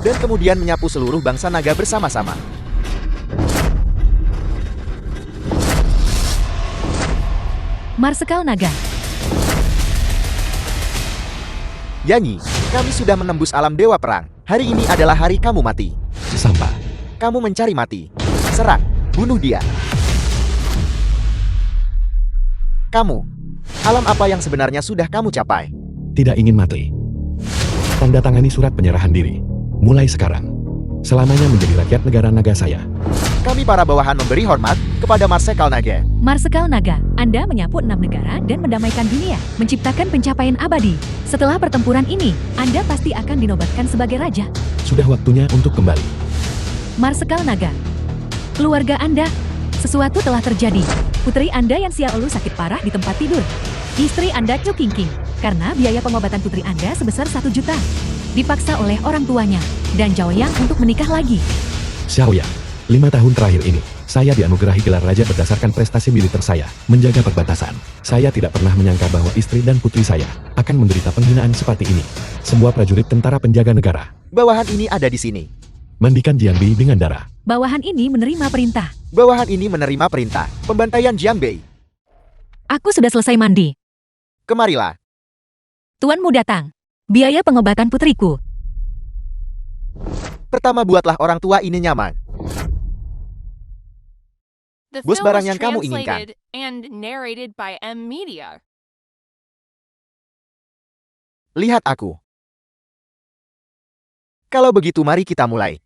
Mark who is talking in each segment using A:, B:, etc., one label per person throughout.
A: dan kemudian menyapu seluruh bangsa naga bersama-sama.
B: Marsekal Naga.
A: Yanyi, kami sudah menembus alam dewa perang. Hari ini adalah hari kamu mati.
C: Sampah.
A: Kamu mencari mati. Serang, bunuh dia. Kamu, alam apa yang sebenarnya sudah kamu capai?
C: Tidak ingin mati. Tanda tangani surat penyerahan diri. Mulai sekarang. Selamanya menjadi rakyat negara naga saya.
A: Kami para bawahan memberi hormat kepada Marsekal Naga.
B: Marsekal Naga, Anda menyapu 6 negara dan mendamaikan dunia, menciptakan pencapaian abadi. Setelah pertempuran ini, Anda pasti akan dinobatkan sebagai raja.
C: Sudah waktunya untuk kembali.
B: Marsekal Naga. Keluarga Anda, sesuatu telah terjadi. Putri Anda yang Xiaolu sakit parah di tempat tidur. Istri Anda Chu Qingqing, karena biaya pengobatan putri Anda sebesar 1 juta. Dipaksa oleh orang tuanya, dan Zhao Yang untuk menikah lagi.
C: Xiaoya, 5 tahun terakhir ini, saya dianugerahi gelar raja berdasarkan prestasi militer saya, menjaga perbatasan. Saya tidak pernah menyangka bahwa istri dan putri saya akan menderita penghinaan seperti ini. Semua prajurit tentara penjaga negara.
A: Bawahan ini ada di sini.
C: Mandikan Jianbei dengan darah.
B: Bawahan ini menerima perintah.
A: Bawahan ini menerima perintah pembantaian Jianbei.
B: Aku sudah selesai mandi.
A: Kemarilah.
B: Tuanmu datang. Biaya pengobatan putriku.
A: Pertama buatlah orang tua ini nyaman.
D: The
A: Bos
D: film
A: barang
D: was
A: yang kamu inginkan.
D: translated and narrated by M Media.
A: Lihat aku. Kalau begitu mari kita mulai.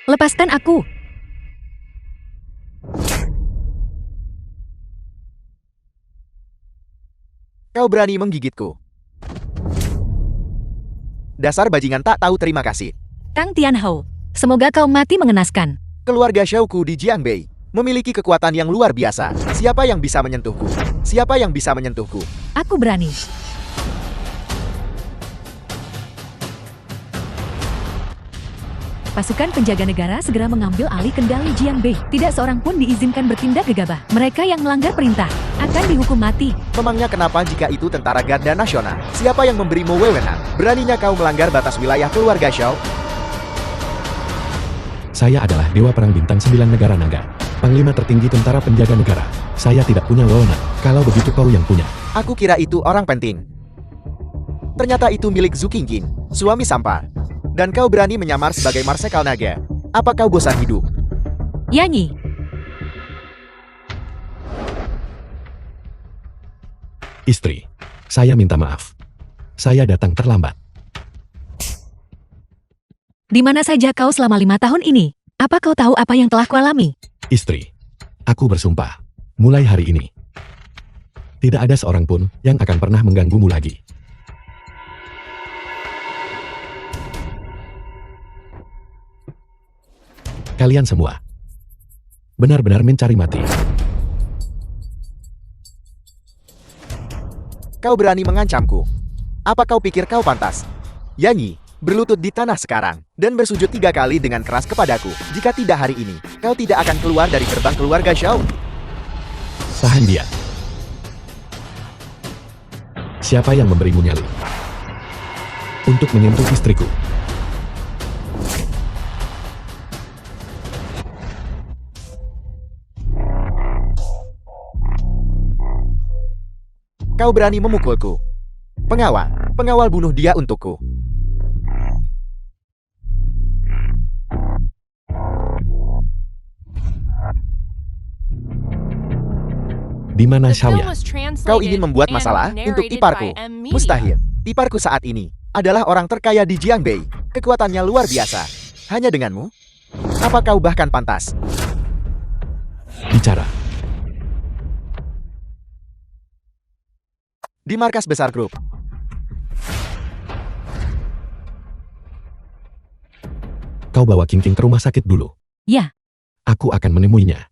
B: Lepaskan aku.
A: Kau berani menggigitku. Dasar bajingan tak tahu terima kasih.
B: Kang Tianhou, semoga kau mati mengenaskan.
A: Keluarga Xiaoku di Jianbei memiliki kekuatan yang luar biasa. Siapa yang bisa menyentuhku? Siapa yang bisa menyentuhku?
B: Aku berani. Pasukan penjaga negara segera mengambil alih kendali Jianbei. Tidak seorang pun diizinkan bertindak gegabah. Mereka yang melanggar perintah akan dihukum mati.
A: Memangnya kenapa jika itu tentara garda nasional? Siapa yang memberimu wewenang? Beraninya kau melanggar batas wilayah keluarga Xiao?
C: Saya adalah Dewa Perang Bintang 9 Negara Naga. Panglima tertinggi tentara penjaga negara. Saya tidak punya wewenang. Kalau begitu kau yang punya.
A: Aku kira itu orang penting. Ternyata itu milik Zhu Qingqing, suami Sampa. Dan kau berani menyamar sebagai Marsekal Naga. Apa kau bosan hidup?
B: Yanyi,
C: Istri, saya minta maaf. Saya datang terlambat.
B: di mana saja kau selama 5 tahun ini? Apa kau tahu apa yang telah kualami?
C: Istri, aku bersumpah, mulai hari ini, tidak ada seorang pun yang akan pernah mengganggumu lagi. Kalian semua benar-benar mencari mati.
A: Kau berani mengancamku. Apa kau pikir kau pantas? Yanyi, berlutut di tanah sekarang, dan bersujud 3 kali dengan keras kepadaku. Jika tidak hari ini, kau tidak akan keluar dari gerbang keluarga Xiao.
C: Tahan dia. Siapa yang memberimu nyali untuk menyentuh istriku?
A: Kau berani memukulku. Pengawal bunuh dia untukku.
C: Di mana
D: The film
C: Xiaoya?
D: was translated
A: Kau ingin membuat
D: and
A: masalah untuk
D: narrated
A: iparku.
D: by M Media.
A: Mustahil. Iparku saat ini adalah orang terkaya di Jianbei. Kekuatannya luar biasa. Hanya denganmu? Apa kau bahkan pantas?
C: Bicara.
A: Di markas besar grup.
C: Kau bawa Qingqing ke rumah sakit dulu.
B: Ya,
C: Aku akan menemuinya.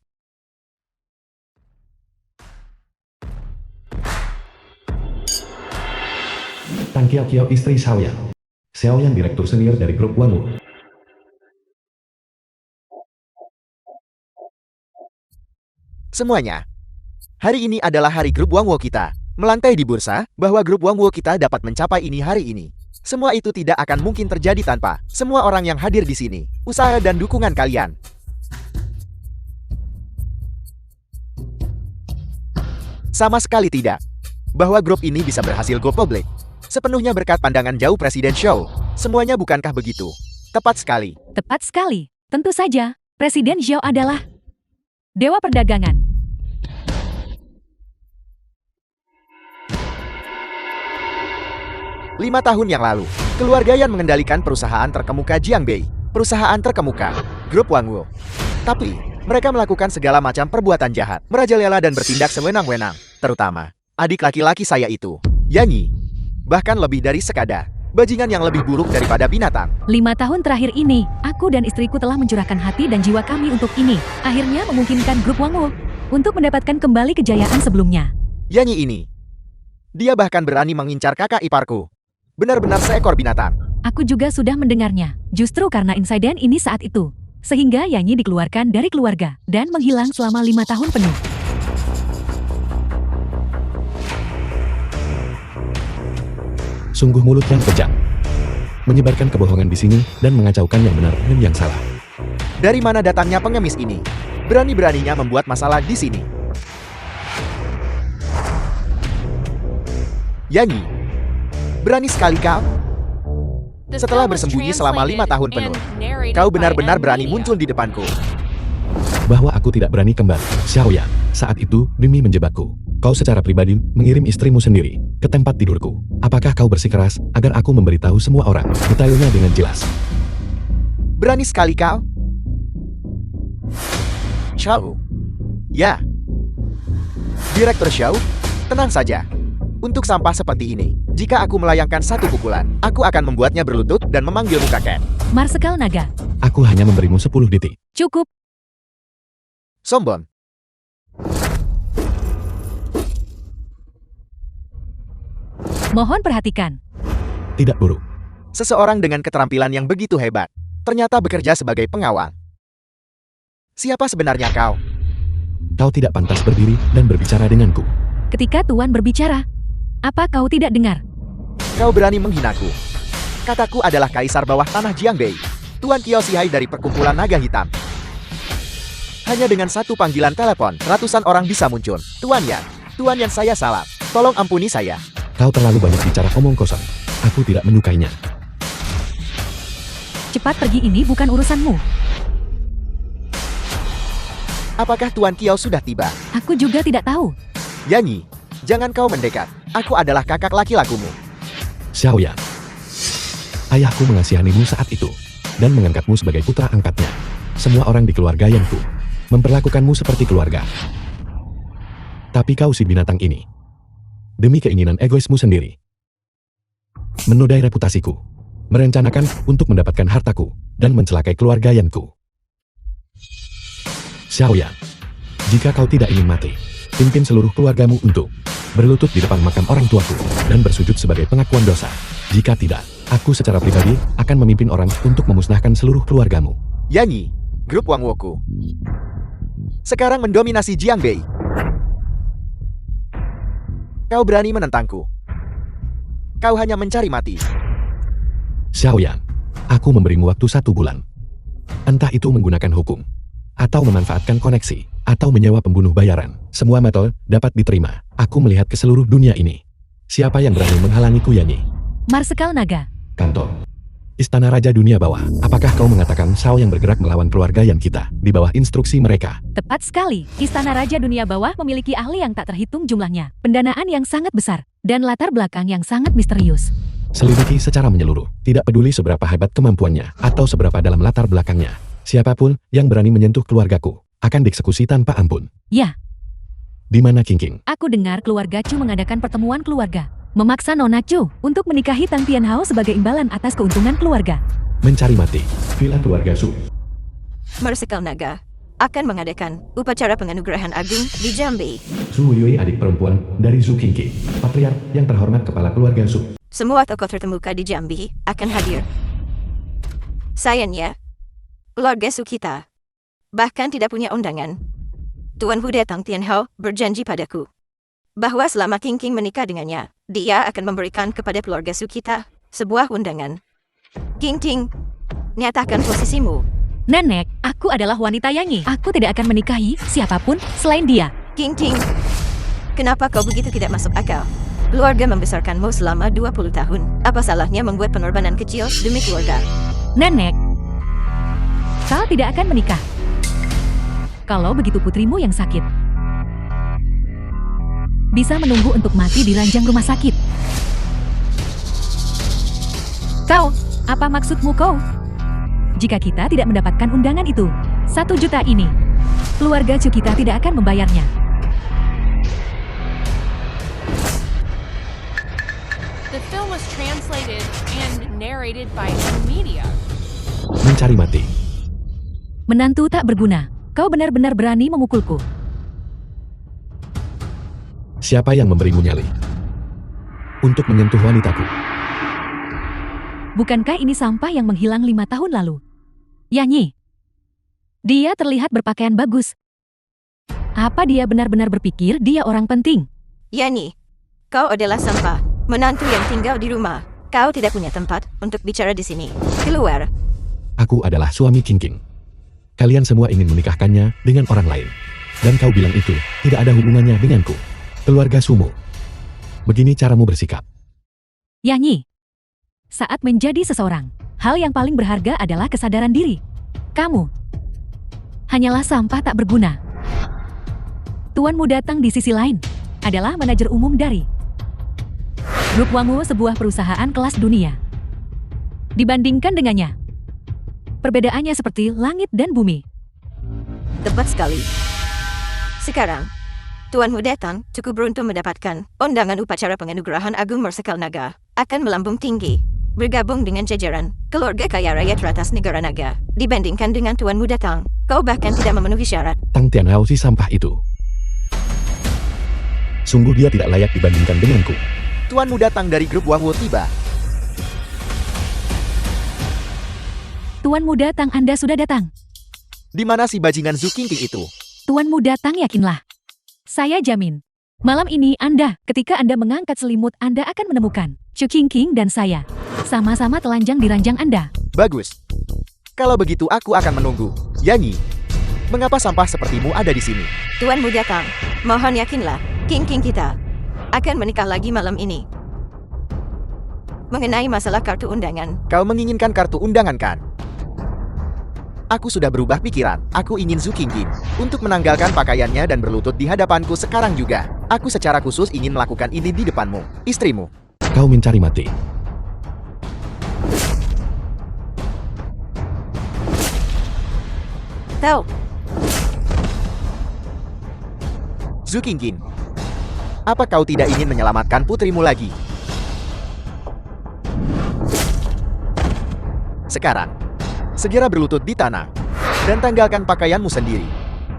C: Tang Kiao istri Xiaoyang. Xiaoyang direktur senior dari grup Wangu.
A: Semuanya. Hari ini adalah hari grup Wangwo kita. Melantai di bursa, bahwa grup Wangwo kita dapat mencapai ini hari ini. Semua itu tidak akan mungkin terjadi tanpa semua orang yang hadir di sini, usaha dan dukungan kalian. Sama sekali tidak. Bahwa grup ini bisa berhasil go public sepenuhnya berkat pandangan jauh Presiden Zhou. Semuanya bukankah begitu? Tepat sekali.
B: Tepat sekali. Tentu saja, Presiden Zhou adalah Dewa Perdagangan.
A: Lima tahun yang lalu, keluarga Yan mengendalikan perusahaan terkemuka Jiangbei, perusahaan terkemuka, grup Wangwu. Tapi, mereka melakukan segala macam perbuatan jahat, merajalela dan bertindak sewenang-wenang, terutama adik laki-laki saya itu, Yanyi. Bahkan lebih dari sekadar bajingan yang lebih buruk daripada binatang.
B: 5 tahun terakhir ini, aku dan istriku telah mencurahkan hati dan jiwa kami untuk ini. Akhirnya memungkinkan grup Wangwu untuk mendapatkan kembali kejayaan sebelumnya.
A: Yanyi ini, dia bahkan berani mengincar kakak iparku. Benar-benar seekor binatang.
B: Aku juga sudah mendengarnya, justru karena insiden ini saat itu. Sehingga Yanyi dikeluarkan dari keluarga dan menghilang selama 5 tahun penuh.
C: Sungguh mulut yang kejam. Menyebarkan kebohongan di sini dan mengacaukan yang benar dan yang salah.
A: Dari mana datangnya pengemis ini? Berani-beraninya membuat masalah di sini. Yanyi, berani sekali kau.
D: The
A: Setelah
D: film was
A: bersembunyi selama 5 tahun
D: translated
A: penuh,
D: and narrated
A: kau
D: by
A: benar-benar
D: M
A: berani
D: Media.
A: muncul di depanku.
C: Bahwa aku tidak berani kembali, Xiaoyan. Saat itu, demi menjebakku, kau secara pribadi mengirim istrimu sendiri ke tempat tidurku. Apakah kau bersikeras agar aku memberitahu semua orang detailnya dengan jelas?
A: Berani sekali kau. Xiao. Ya. Direktur Xiao, tenang saja. Untuk sampah seperti ini, jika aku melayangkan satu pukulan, aku akan membuatnya berlutut dan memanggilmu kakek.
B: Marsekal Naga,
C: Aku hanya memberimu 10 detik.
B: cukup.
A: Sombong.
B: Mohon perhatikan.
C: Tidak buruk.
A: Seseorang dengan keterampilan yang begitu hebat, ternyata bekerja sebagai pengawal. Siapa sebenarnya kau?
C: Kau tidak pantas berdiri dan berbicara denganku.
B: Ketika Tuan berbicara, apa kau tidak dengar?
A: Kau berani menghinaku. Kataku adalah kaisar bawah tanah Jiangbei, Tuan Qiao dari perkumpulan naga hitam. Hanya dengan satu panggilan telepon, ratusan orang bisa muncul. Tuan Yan saya salah. Tolong ampuni saya.
C: Kau terlalu banyak bicara omong kosong. Aku tidak menyukainya.
B: Cepat pergi, ini bukan urusanmu.
A: Apakah Tuan Qiao sudah tiba?
B: Aku juga tidak tahu.
A: Yanyi, jangan kau mendekat. Aku adalah kakak laki-lakumu.
C: Xiaoyan. Ayahku mengasihanimu saat itu dan mengangkatmu sebagai putra angkatnya. Semua orang di keluarga Yanku memperlakukanmu seperti keluarga. Tapi kau si binatang ini, demi keinginan egoismu sendiri, menodai reputasiku, merencanakan untuk mendapatkan hartaku dan mencelakai keluarga Yanku. Xiaoyan, jika kau tidak ingin mati, pimpin seluruh keluargamu untuk berlutut di depan makam orang tuaku dan bersujud sebagai pengakuan dosa. Jika tidak, aku secara pribadi akan memimpin orang untuk memusnahkan seluruh keluargamu.
A: Yanyi, grup Wangwoku sekarang mendominasi Jiangbei. Kau berani menentangku. Kau hanya mencari mati.
C: Xiaoyan, aku memberimu waktu 1 bulan. Entah itu menggunakan hukum, atau memanfaatkan koneksi, atau menyewa pembunuh bayaran. Semua metode dapat diterima. Aku melihat ke seluruh dunia ini. Siapa yang berani menghalangiku, Yanyi?
B: Marsekal Naga,
C: Kantor Istana Raja Dunia Bawah. Apakah kau mengatakan Shao yang bergerak melawan keluarga Yan kita di bawah instruksi mereka?
B: tepat sekali. Istana Raja Dunia Bawah memiliki ahli yang tak terhitung jumlahnya, pendanaan yang sangat besar, dan latar belakang yang sangat misterius.
C: Selidiki secara menyeluruh, tidak peduli seberapa hebat kemampuannya atau seberapa dalam latar belakangnya. Siapapun yang berani menyentuh keluargaku akan dieksekusi tanpa ampun.
B: Ya,
C: Di mana King?
B: aku dengar keluarga Chu mengadakan pertemuan keluarga, memaksa Nona Chu untuk menikahi Tang Tianhao sebagai imbalan atas keuntungan keluarga.
C: Mencari mati. Villa keluarga Su.
E: Marsekal Naga akan mengadakan upacara penganugerahan agung di Jambi.
C: Su Yui adik perempuan dari Su Kingki, patriark yang terhormat kepala keluarga Su.
E: Semua tokoh terkemuka di Jambi akan hadir. Sayangnya, keluarga Su kita bahkan tidak punya undangan. Tuan Hude Tang Tianhao berjanji padaku bahwa selama King menikah dengannya, dia akan memberikan kepada keluarga Su kita sebuah undangan. King Ting, nyatakan posisimu.
B: Nenek, aku adalah wanita Yanyi. Aku tidak akan menikahi siapapun selain dia.
E: King Ting, kenapa kau begitu tidak masuk akal? Keluarga membesarkanmu selama 20 tahun. Apa salahnya membuat pengorbanan kecil demi keluarga?
B: Nenek, kau tidak akan menikah. Kalau begitu putrimu yang sakit bisa menunggu untuk mati di ranjang rumah sakit. Kau, apa maksudmu kau? Jika kita tidak mendapatkan undangan itu, 1 juta ini, keluarga Chu kita tidak akan membayarnya.
D: The film was translated and narrated by M-Media.
C: Mencari mati.
B: Menantu tak berguna, kau benar-benar berani memukulku.
C: Siapa yang memberimu nyali? Untuk menyentuh wanitaku.
B: Bukankah ini sampah yang menghilang 5 tahun lalu? Yanyi, dia terlihat berpakaian bagus. Apa dia benar-benar berpikir dia orang penting?
E: Yani, kau adalah sampah. Menantu yang tinggal di rumah. Kau tidak punya tempat untuk bicara di sini. Keluar.
C: Aku adalah suami King King. Kalian semua ingin menikahkannya dengan orang lain. Dan kau bilang itu tidak ada hubungannya denganku. Keluarga Sumo. Begini caramu bersikap.
B: Yanyi, saat menjadi seseorang, hal yang paling berharga adalah kesadaran diri. Kamu hanyalah sampah tak berguna. Tuanmu datang di sisi lain, adalah manajer umum dari Grup Wangwo, sebuah perusahaan kelas dunia. Dibandingkan dengannya, perbedaannya seperti langit dan bumi.
E: Tepat sekali. Sekarang, tuanmu datang cukup beruntung mendapatkan undangan upacara penganugerahan Agung Marsekal Naga. Akan melambung tinggi. Bergabung dengan jajaran keluarga kaya raya teratas negara naga. Dibandingkan dengan tuanmu datang, kau bahkan tidak memenuhi syarat.
C: Tang Tianhao si sampah itu. Sungguh dia tidak layak dibandingkan denganku.
A: Tuanmu datang dari grup Wangwo tiba.
B: Tuanmu datang, Anda sudah datang.
A: Di mana si bajingan Zhu Qingqing itu?
B: Tuanmu datang, yakinlah. Saya jamin. Malam ini ketika Anda mengangkat selimut, Anda akan menemukan Chu Qingqing dan saya sama-sama telanjang di ranjang Anda.
A: Bagus. Kalau begitu aku akan menunggu. Yanyi, mengapa sampah sepertimu ada di sini?
E: Tuanmu datang. Mohon yakinlah, King kita akan menikah lagi malam ini. Mengenai masalah kartu undangan,
A: Kau menginginkan kartu undangan kan? Aku sudah berubah pikiran. Aku ingin Zhu Qingqing untuk menanggalkan pakaiannya dan berlutut di hadapanku sekarang juga. Aku secara khusus ingin melakukan ini di depanmu, istrimu.
C: Kau mencari mati.
E: tahu.
A: Zhu Qingqing, apa kau tidak ingin menyelamatkan putrimu lagi? Sekarang, segera berlutut di tanah dan tanggalkan pakaianmu sendiri.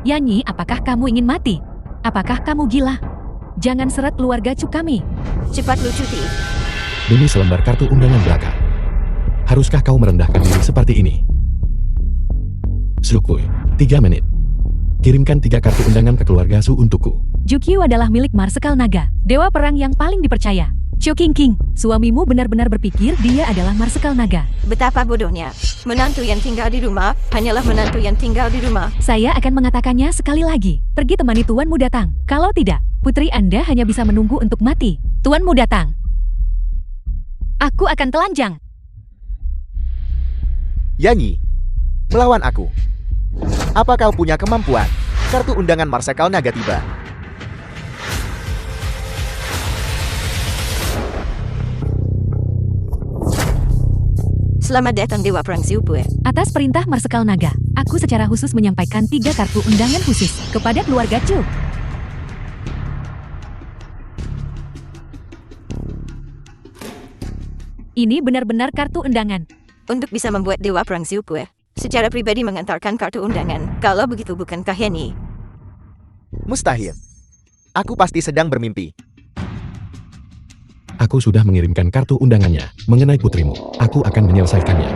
B: Yanyi, apakah kamu ingin mati? Apakah kamu gila? Jangan seret keluarga Chu kami.
E: Cepat lu cuti.
C: Demi selembar kartu undangan belaka. Haruskah kau merendahkan diri seperti ini? Zukui, 3 menit. Kirimkan 3 kartu undangan ke keluarga Su untukku.
B: Jukyu adalah milik Marsekal Naga, dewa perang yang paling dipercaya. Chu Qingqing, suamimu benar-benar berpikir dia adalah Marsekal Naga.
E: Betapa bodohnya. Menantu yang tinggal di rumah hanyalah menantu yang tinggal di rumah.
B: Saya akan mengatakannya sekali lagi. Pergi temani tuanmu datang. Kalau tidak, putri Anda hanya bisa menunggu untuk mati. Tuanmu datang. Aku akan telanjang.
A: Yanyi, melawan aku. Apa kau punya kemampuan? Kartu undangan Marsekal Naga tiba.
E: Selamat datang Dewa Perang Siupue.
B: Atas perintah Marsekal Naga, aku secara khusus menyampaikan 3 kartu undangan khusus kepada keluarga Chu. Ini benar-benar kartu undangan.
E: Untuk bisa membuat Dewa Perang Siupue secara pribadi mengantarkan kartu undangan. Kalau begitu bukankah Yani?
A: Mustahil. Aku pasti sedang bermimpi.
C: Aku sudah mengirimkan kartu undangannya mengenai putrimu. Aku akan menyelesaikannya.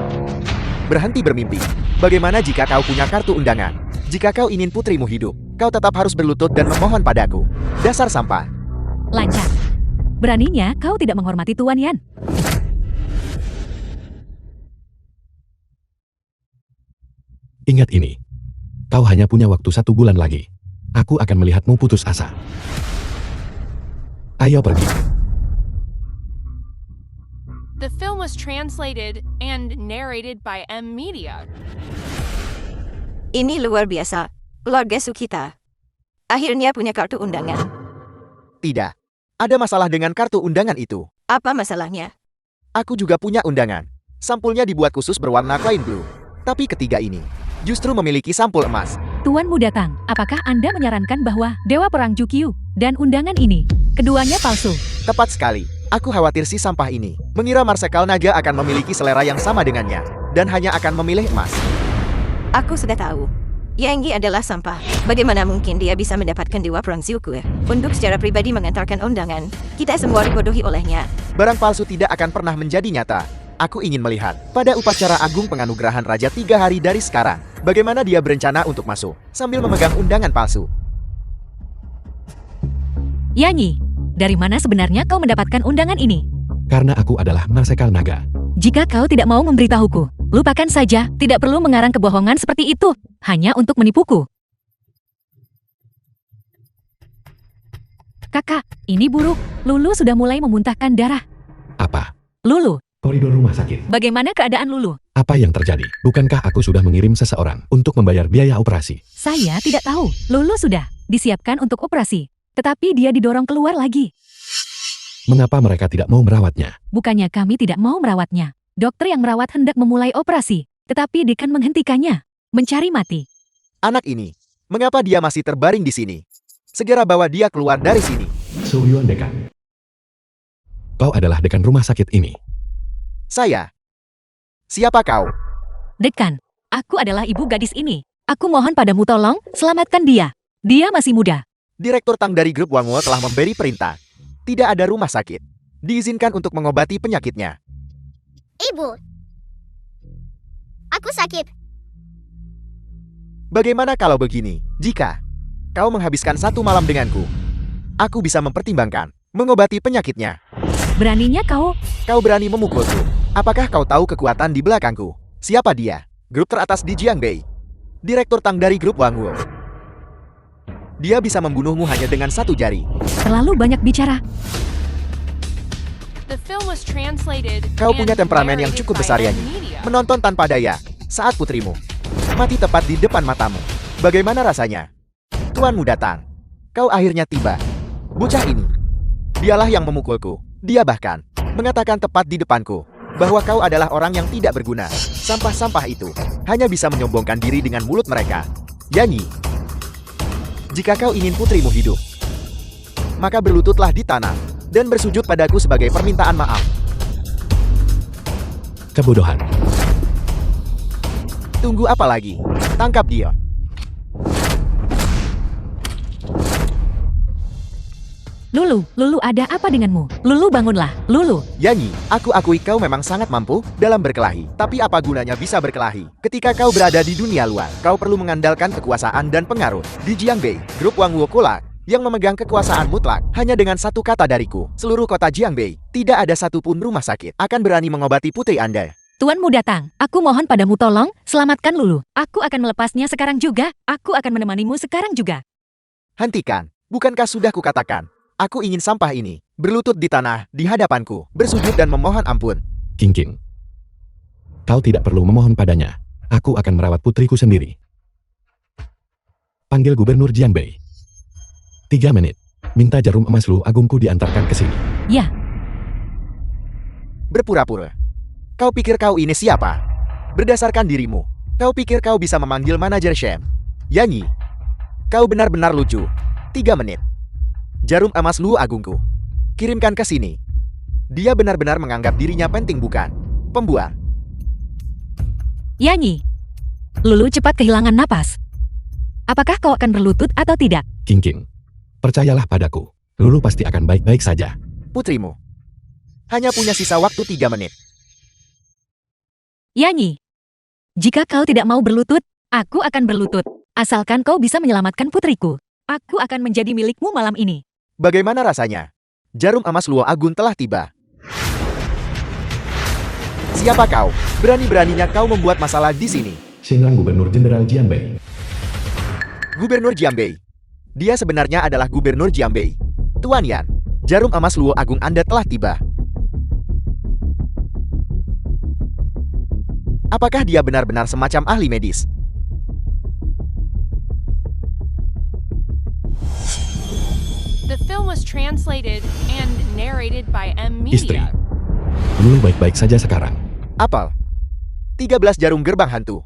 A: Berhenti bermimpi. Bagaimana jika kau punya kartu undangan? Jika kau ingin putrimu hidup, kau tetap harus berlutut dan memohon padaku. Dasar sampah.
B: Lancar. Beraninya kau tidak menghormati Tuan Yan.
C: Ingat ini. Kau hanya punya waktu 1 bulan lagi. Aku akan melihatmu putus asa. Ayo pergi.
D: The film was translated and narrated by M Media.
E: Ini luar biasa. Keluarga Sukita akhirnya punya kartu undangan.
A: Tidak. Ada masalah dengan kartu undangan itu.
E: Apa masalahnya?
A: Aku juga punya undangan. Sampulnya dibuat khusus berwarna plain blue. Tapi ketiga ini justru memiliki sampul emas.
B: Tuanmu datang. Apakah Anda menyarankan bahwa Dewa Perang Jukyu dan undangan ini keduanya palsu?
A: Tepat sekali. Aku khawatir si sampah ini mengira Marsekal Naga akan memiliki selera yang sama dengannya dan hanya akan memilih emas.
E: Aku sudah tahu. Yang adalah sampah. Bagaimana mungkin dia bisa mendapatkan Dewa Perang Jukyu? Untuk secara pribadi mengantarkan undangan, kita semua dibodohi olehnya.
A: Barang palsu tidak akan pernah menjadi nyata. Aku ingin melihat pada upacara agung penganugerahan Raja 3 hari dari sekarang, bagaimana dia berencana untuk masuk sambil memegang undangan palsu.
B: Yanyi, dari mana sebenarnya kau mendapatkan undangan ini?
C: Karena aku adalah Marsekal Naga.
B: Jika kau tidak mau memberitahuku, lupakan saja, tidak perlu mengarang kebohongan seperti itu, hanya untuk menipuku. Kakak, ini buruk. Lulu sudah mulai memuntahkan darah.
C: Apa?
B: Lulu,
C: Koridor rumah sakit.
B: bagaimana keadaan Lulu?
C: Apa yang terjadi? Bukankah aku sudah mengirim seseorang untuk membayar biaya operasi?
B: Saya tidak tahu. Lulu sudah disiapkan untuk operasi, tetapi dia didorong keluar lagi.
C: Mengapa mereka tidak mau merawatnya?
B: Bukannya kami tidak mau merawatnya. Dokter yang merawat hendak memulai operasi, tetapi Dekan menghentikannya. Mencari mati.
A: Anak ini, mengapa dia masih terbaring di sini? Segera bawa dia keluar dari sini.
C: Suhyuan Dekan. Kau adalah dekan rumah sakit ini.
A: Saya. Siapa kau?
B: Dekan, aku adalah ibu gadis ini. Aku mohon padamu tolong, selamatkan dia. Dia masih muda.
A: Direktur Tang dari grup Wangwo telah memberi perintah. Tidak ada rumah sakit. Diizinkan untuk mengobati penyakitnya.
F: Ibu, aku sakit.
A: Bagaimana kalau begini? Jika kau menghabiskan 1 malam denganku, aku bisa mempertimbangkan mengobati penyakitnya.
B: Beraninya kau?
A: Kau berani memukulku. Apakah kau tahu kekuatan di belakangku? Siapa dia? Grup teratas di Jiangbei. Direktur Tang dari grup Wangwo. Dia bisa membunuhmu hanya dengan 1 jari.
B: Terlalu banyak bicara.
D: The film was translated
A: Kau punya
D: and
A: temperamen yang
D: narrated
A: cukup
D: by
A: besar,
D: M
A: Yanyi.
D: Media.
A: Menonton tanpa daya saat putrimu mati tepat di depan matamu. Bagaimana rasanya? Tuanmu datang. Kau akhirnya tiba. Bocah ini. Dialah yang memukulku. Dia bahkan mengatakan tepat di depanku bahwa kau adalah orang yang tidak berguna. Sampah-sampah itu hanya bisa menyombongkan diri dengan mulut mereka. Yanyi, jika kau ingin putrimu hidup, maka berlututlah di tanah dan bersujud padaku sebagai permintaan maaf.
C: Kebodohan.
A: Tunggu apa lagi? Tangkap dia.
B: Lulu ada apa denganmu? Lulu bangunlah, Lulu.
A: Yanyi, aku akui kau memang sangat mampu dalam berkelahi. Tapi apa gunanya bisa berkelahi? Ketika kau berada di dunia luar, kau perlu mengandalkan kekuasaan dan pengaruh. Di Jiangbei, grup Wangwo Kolak yang memegang kekuasaan mutlak. Hanya dengan 1 kata dariku, seluruh kota Jiangbei, tidak ada satupun rumah sakit akan berani mengobati putri Anda.
B: Tuanmu datang. Aku mohon padamu tolong, selamatkan Lulu. Aku akan melepasnya sekarang juga. Aku akan menemanimu sekarang juga.
A: Hentikan. Bukankah sudah kukatakan? Aku ingin sampah ini berlutut di tanah di hadapanku, bersujud dan memohon ampun.
C: King. Kau tidak perlu memohon padanya. Aku akan merawat putriku sendiri. Panggil Gubernur Jiangbei. 3 menit. Minta jarum emas Lu Agungku diantarkan ke sini.
B: Ya,
A: Berpura-pura. Kau pikir kau ini siapa? Berdasarkan dirimu, kau pikir kau bisa memanggil manajer Shen? Yanyi, kau benar-benar lucu. 3 menit. Jarum emas Lu Agungku. Kirimkan ke sini. Dia benar-benar menganggap dirinya penting, bukan? Pembual.
B: Yanyi. Lulu cepat kehilangan napas. Apakah kau akan berlutut atau tidak?
C: King. Percayalah padaku. Lulu pasti akan baik-baik saja.
A: Putrimu hanya punya sisa waktu 3 menit.
B: Yanyi. Jika kau tidak mau berlutut, aku akan berlutut. Asalkan kau bisa menyelamatkan putriku. Aku akan menjadi milikmu malam ini.
A: Bagaimana rasanya? Jarum emas Luo Agun telah tiba. Siapa kau? Berani-beraninya kau membuat masalah di sini.
C: Xinlang Gubernur Jenderal Jianbei.
A: Gubernur Jianbei. Dia sebenarnya adalah Gubernur Jianbei. Tuan Yan, jarum emas Luo Agung Anda telah tiba. Apakah dia benar-benar semacam ahli medis?
D: The film was translated and narrated by M
C: Istri.
D: Media.
C: Lu baik-baik saja sekarang.
A: Apel. 13 jarum gerbang hantu.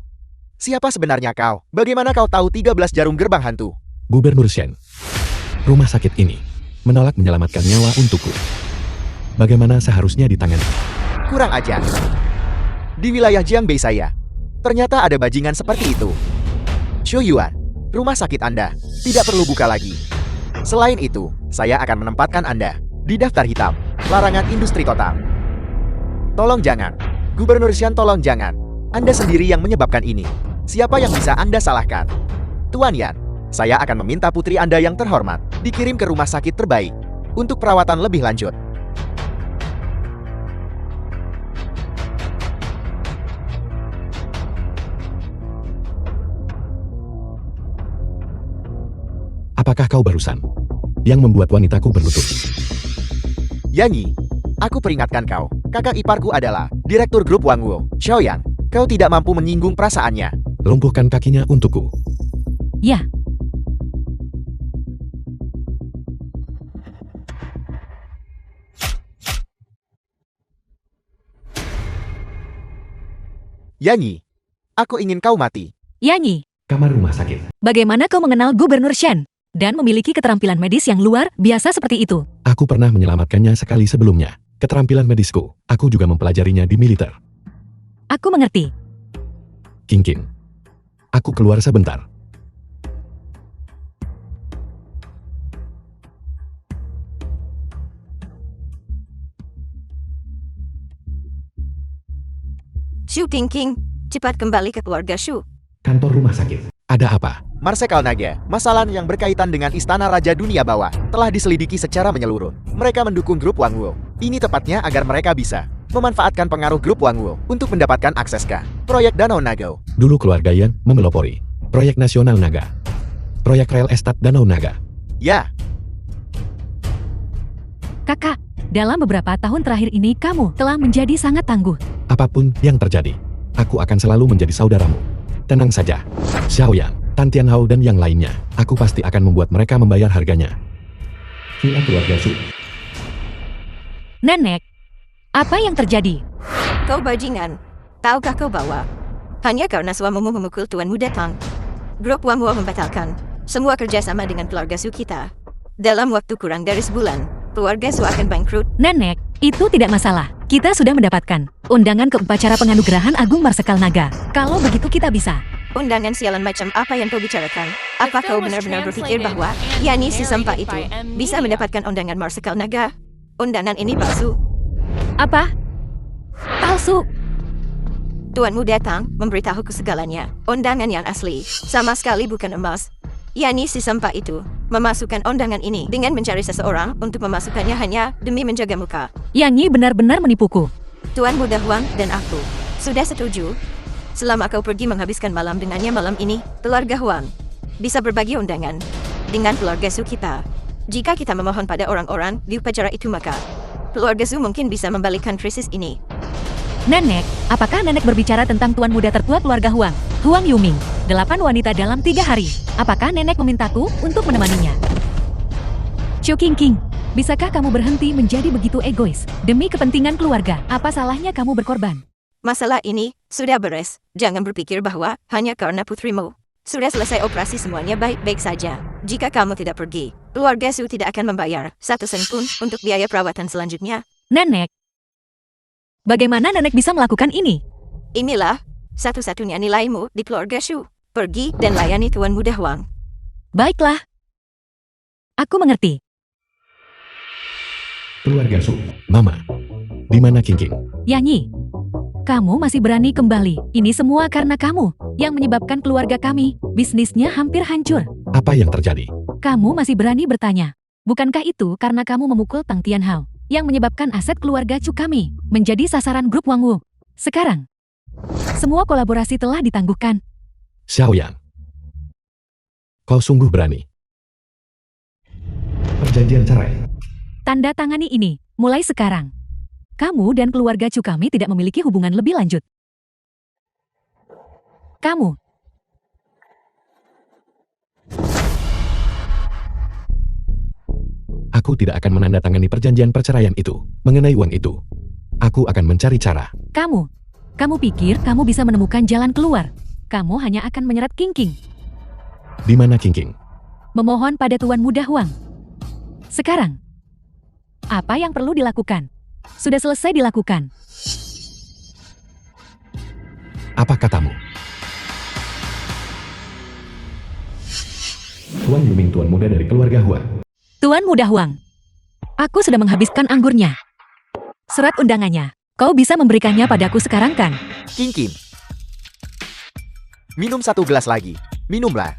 A: Siapa sebenarnya kau? Bagaimana kau tahu 13 jarum gerbang hantu?
C: Gubernur Shen. Rumah sakit ini menolak menyelamatkan nyawa untukku. Bagaimana seharusnya ditangani?
A: Kurang ajar. Di wilayah Jianbei saya, ternyata ada bajingan seperti itu. Xu Yuan, rumah sakit Anda tidak perlu buka lagi. Selain itu, saya akan menempatkan Anda di daftar hitam, larangan industri total. Tolong jangan. Gubernur Shen, tolong jangan. Anda sendiri yang menyebabkan ini. Siapa yang bisa Anda salahkan? Tuan Yan, saya akan meminta putri Anda yang terhormat dikirim ke rumah sakit terbaik untuk perawatan lebih lanjut.
C: Apakah kau barusan yang membuat wanitaku berlutut?
A: Yanyi, aku peringatkan kau. Kakak iparku adalah direktur grup Wangwo, Xiaoyan. Kau tidak mampu menyinggung perasaannya.
C: Lumpuhkan kakinya untukku.
B: Ya,
A: Yanyi, aku ingin kau mati.
B: Yanyi,
C: Kamar rumah sakit.
B: bagaimana kau mengenal Gubernur Shen dan memiliki keterampilan medis yang luar biasa seperti itu?
C: Aku pernah menyelamatkannya sekali sebelumnya. Keterampilan medisku, aku juga mempelajarinya di militer.
B: Aku mengerti.
C: King. Aku keluar sebentar.
E: Shu King, cepat kembali ke keluarga Shu.
C: Kantor rumah sakit. Ada apa?
A: Marsekal Naga, masalah yang berkaitan dengan Istana Raja Dunia Bawah telah diselidiki secara menyeluruh. Mereka mendukung grup Wangwo. Ini tepatnya agar mereka bisa memanfaatkan pengaruh grup Wangwo untuk mendapatkan akses ke proyek Danau Naga.
C: Dulu keluarga Yan memelopori proyek nasional Naga. Proyek rel estat Danau Naga.
A: Ya,
B: Kakak, dalam beberapa tahun terakhir ini kamu telah menjadi sangat tangguh.
C: Apapun yang terjadi, aku akan selalu menjadi saudaramu. Tenang saja. Xiaoyan, Tan Tianhao dan yang lainnya, aku pasti akan membuat mereka membayar harganya. Villa keluarga Su.
B: Nenek, apa yang terjadi?
E: Kau bajingan. Tahukah kau bahwa hanya karena suamimu memukul Tuan Muda Tang, grup Wangwo membatalkan semua kerjasama dengan keluarga Su kita. Dalam waktu kurang dari sebulan, keluarga Su akan bangkrut.
B: Nenek, itu tidak masalah. Kita sudah mendapatkan undangan ke upacara penganugerahan Agung Marsekal Naga. Kalau begitu kita bisa.
E: Undangan sialan macam apa yang kau bicarakan? Apa kau benar-benar berpikir bahwa Yani si Sempa itu bisa mendapatkan undangan Marsekal Naga? Undangan ini palsu.
B: Apa? Palsu.
E: Tuanmu datang memberitahuku segalanya. Undangan yang asli sama sekali bukan emas. Yani si Sempa itu memasukkan undangan ini dengan mencari seseorang untuk memasukkannya hanya demi menjaga muka.
B: Yanyi benar-benar menipuku.
E: Tuan Muda Huang dan aku sudah setuju. Selama kau pergi menghabiskan malam dengannya malam ini, keluarga Huang bisa berbagi undangan dengan keluarga Su kita. Jika kita memohon pada orang-orang di upacara itu, maka keluarga Su mungkin bisa membalikkan krisis ini.
B: Nenek, apakah nenek berbicara tentang tuan muda tertua keluarga Huang? Huang Yuming, 8 wanita dalam 3 hari. Apakah nenek memintaku untuk menemaninya? Qiu King, bisakah kamu berhenti menjadi begitu egois? Demi kepentingan keluarga, apa salahnya kamu berkorban?
E: Masalah ini sudah beres. Jangan berpikir bahwa hanya karena putrimu sudah selesai operasi semuanya baik-baik saja. Jika kamu tidak pergi, keluarga Su tidak akan membayar 1 sen pun untuk biaya perawatan selanjutnya.
B: Nenek, bagaimana nenek bisa melakukan ini?
E: Inilah satu-satunya nilaimu di keluarga Su. Pergi dan layani Tuan Muda Huang.
B: Baiklah. Aku mengerti.
C: Keluarga Su. Mama. Di mana King?
B: Yanyi, kamu masih berani kembali. Ini semua karena kamu yang menyebabkan keluarga kami, bisnisnya hampir hancur.
C: Apa yang terjadi?
B: Kamu masih berani bertanya. Bukankah itu karena kamu memukul Tang Tianhao yang menyebabkan aset keluarga Chu kami menjadi sasaran grup Wangwu? Sekarang, Semua kolaborasi telah ditangguhkan.
C: Xiaoyang. Kau sungguh berani. Perjanjian cerai.
B: Tanda tangani ini, mulai sekarang. Kamu dan keluarga Chu kami tidak memiliki hubungan lebih lanjut. Kamu.
C: Aku tidak akan menandatangani perjanjian perceraian itu. Mengenai uang itu, aku akan mencari cara.
B: Kamu pikir kamu bisa menemukan jalan keluar? Kamu hanya akan menyeret King.
C: Di mana King?
B: Memohon pada Tuan Muda Huang. Sekarang, apa yang perlu dilakukan? Sudah selesai dilakukan.
C: Apa katamu? Tuan Yuming, tuan muda dari keluarga Huang.
B: Tuan Muda Huang, aku sudah menghabiskan anggurnya. Surat undangannya, kau bisa memberikannya padaku sekarang kan?
A: King. Minum 1 gelas lagi. Minumlah.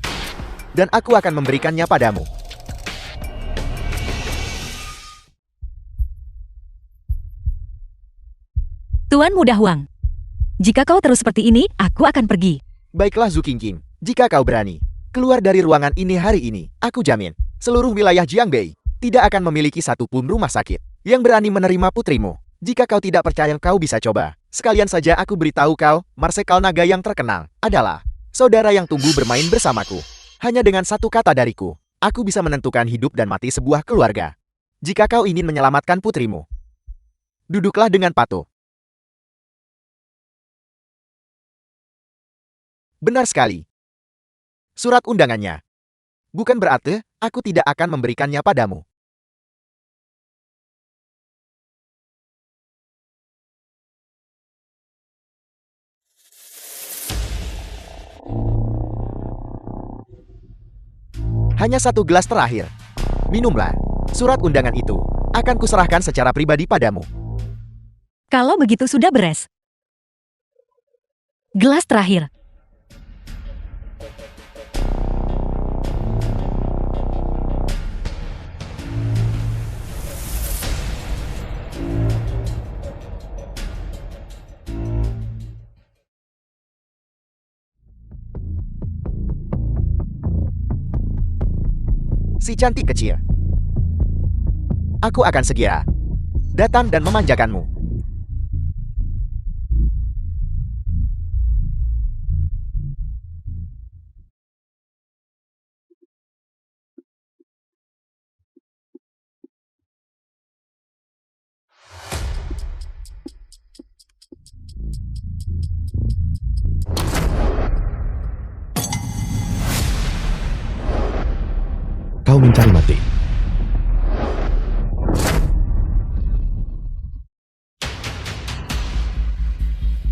A: Dan aku akan memberikannya padamu.
B: Tuan Muda Huang, jika kau terus seperti ini, aku akan pergi.
A: Baiklah Zhu King. Jika kau berani keluar dari ruangan ini hari ini, aku jamin seluruh wilayah Jiangbei tidak akan memiliki satupun rumah sakit yang berani menerima putrimu. Jika kau tidak percaya, kau bisa coba. Sekalian saja aku beritahu kau, Marsekal Naga yang terkenal adalah saudara yang tumbuh bermain bersamaku. Hanya dengan satu kata dariku, aku bisa menentukan hidup dan mati sebuah keluarga. Jika kau ingin menyelamatkan putrimu, duduklah dengan patuh. Benar sekali. Surat undangannya. Bukan berarti aku tidak akan memberikannya padamu. Hanya 1 gelas terakhir. Minumlah. Surat undangan itu akan kuserahkan secara pribadi padamu.
B: Kalau begitu sudah beres. Gelas terakhir.
A: Si cantik kecil. Aku akan segera datang dan memanjakanmu.
C: Kau mencari mati.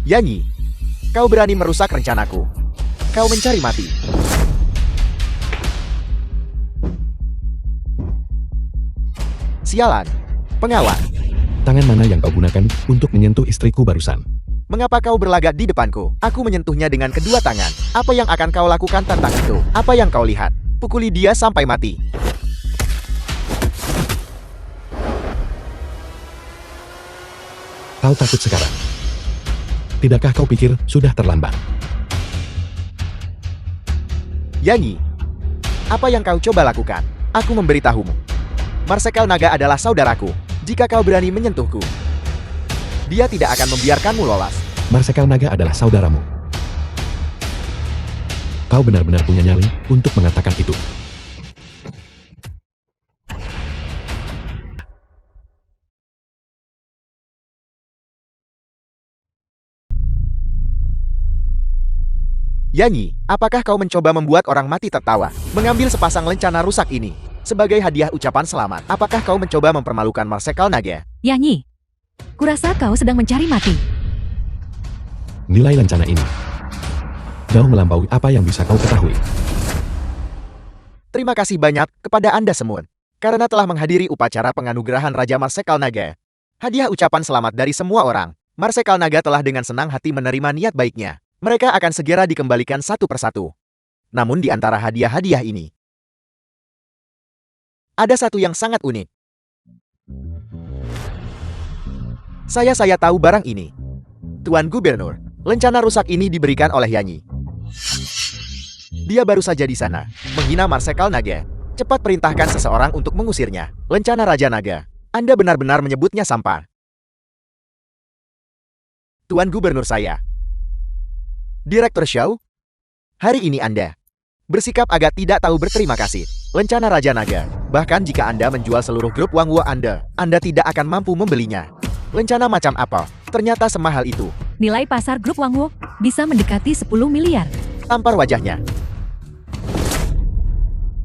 A: Yanyi, kau berani merusak rencanaku. Kau mencari mati. Sialan, pengawal.
C: Tangan mana yang kau gunakan untuk menyentuh istriku barusan?
A: Mengapa kau berlagak di depanku? Aku menyentuhnya dengan kedua tangan. Apa yang akan kau lakukan tentang itu? Apa yang kau lihat? Pukuli dia sampai mati.
C: Kau takut sekarang? Tidakkah kau pikir sudah terlambat?
A: Yanyi, apa yang kau coba lakukan? Aku memberitahumu. Marsekal Naga adalah saudaraku. Jika kau berani menyentuhku, dia tidak akan membiarkanmu lolos.
C: Marsekal Naga adalah saudaramu. Kau benar-benar punya nyali untuk mengatakan itu.
A: Yanyi, apakah kau mencoba membuat orang mati tertawa? Mengambil sepasang lencana rusak ini sebagai hadiah ucapan selamat. Apakah kau mencoba mempermalukan Marsekal Naga?
B: Yanyi, kurasa kau sedang mencari mati.
C: Nilai lencana ini jauh melampaui apa yang bisa kau ketahui.
A: Terima kasih banyak kepada Anda semua karena telah menghadiri upacara penganugerahan Raja Marsekal Naga. Hadiah ucapan selamat dari semua orang. Marsekal Naga telah dengan senang hati menerima niat baiknya. Mereka akan segera dikembalikan satu persatu. Namun di antara hadiah-hadiah ini, ada satu yang sangat unik. Saya tahu barang ini. Tuan Gubernur, Lencana rusak ini diberikan oleh Yanyi. Dia baru saja di sana, menghina Marsekal Naga. Cepat perintahkan seseorang untuk mengusirnya. Lencana Raja Naga. Anda benar-benar menyebutnya sampah. Tuan Gubernur saya. Direktur Xiao, hari ini Anda bersikap agak tidak tahu berterima kasih. Lencana Raja Naga. Bahkan jika Anda menjual seluruh grup Wangwo Anda tidak akan mampu membelinya. Lencana macam apa? Ternyata semahal itu.
B: Nilai pasar grup Wangwo bisa mendekati 10 miliar.
A: Tampar wajahnya.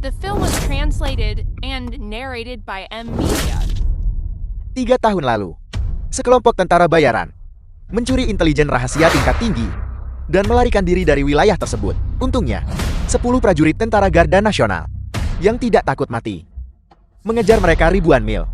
D: The film was translated and narrated by M Media.
A: 3 tahun lalu, sekelompok tentara bayaran mencuri intelijen rahasia tingkat tinggi dan melarikan diri dari wilayah tersebut. Untungnya, 10 prajurit tentara Garda Nasional yang tidak takut mati mengejar mereka ribuan mil.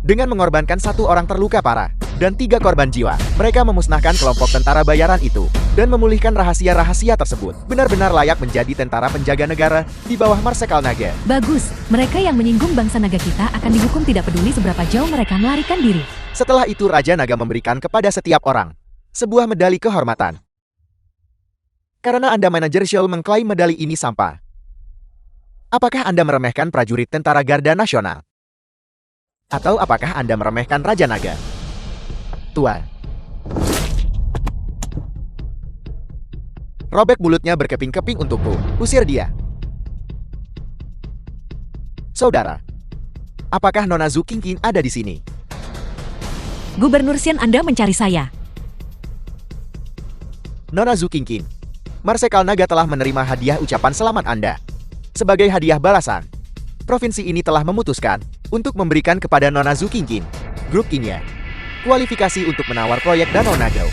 A: Dengan mengorbankan 1 orang terluka parah dan 3 korban jiwa, mereka memusnahkan kelompok tentara bayaran itu dan memulihkan rahasia-rahasia tersebut. Benar-benar layak menjadi tentara penjaga negara di bawah Marsekal Naga.
B: Bagus, mereka yang menyinggung bangsa naga kita akan dihukum tidak peduli seberapa jauh mereka melarikan diri.
A: Setelah itu Raja Naga memberikan kepada setiap orang sebuah medali kehormatan. Karena Anda manajer Xiao mengklaim medali ini sampah. Apakah Anda meremehkan prajurit tentara Garda Nasional? Atau apakah Anda meremehkan Raja Naga? Tuan. Robek mulutnya berkeping-keping untukku. Usir dia. Saudara, apakah Nona Zhu Qingqing ada di sini?
B: Gubernur Xian, Anda mencari saya.
A: Nona Zhu Qingqing, Marsekal Naga telah menerima hadiah ucapan selamat Anda. Sebagai hadiah balasan, provinsi ini telah memutuskan untuk memberikan kepada Nona Zhu Qingqing, grup Qingya, kualifikasi untuk menawar proyek Danau Nagao.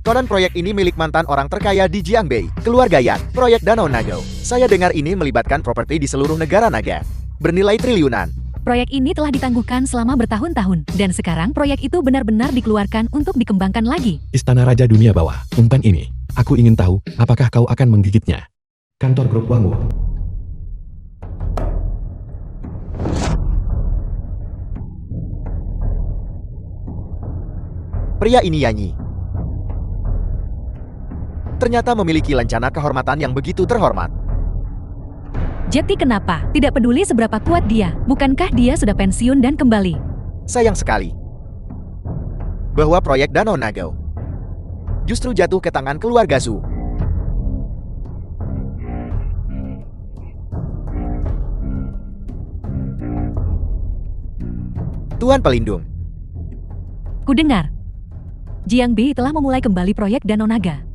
A: Konon proyek ini milik mantan orang terkaya di Jiangbei, keluarga Yan. Proyek Danau Nagao. Saya dengar ini melibatkan properti di seluruh negara naga, bernilai triliunan.
B: Proyek ini telah ditangguhkan selama bertahun-tahun, dan sekarang proyek itu benar-benar dikeluarkan untuk dikembangkan lagi.
C: Istana Raja Dunia Bawah, umpan ini. Aku ingin tahu, apakah kau akan menggigitnya? Kantor grup Wangwo.
A: Pria ini Yanyi ternyata memiliki lencana kehormatan yang begitu terhormat.
B: Jadi kenapa? Tidak peduli seberapa kuat dia, bukankah dia sudah pensiun dan kembali?
A: Sayang sekali bahwa proyek Danau Nagao justru jatuh ke tangan keluarga Zhu. Tuan Pelindung,
B: Kudengar, Jiangbei telah memulai kembali proyek Danau Naga.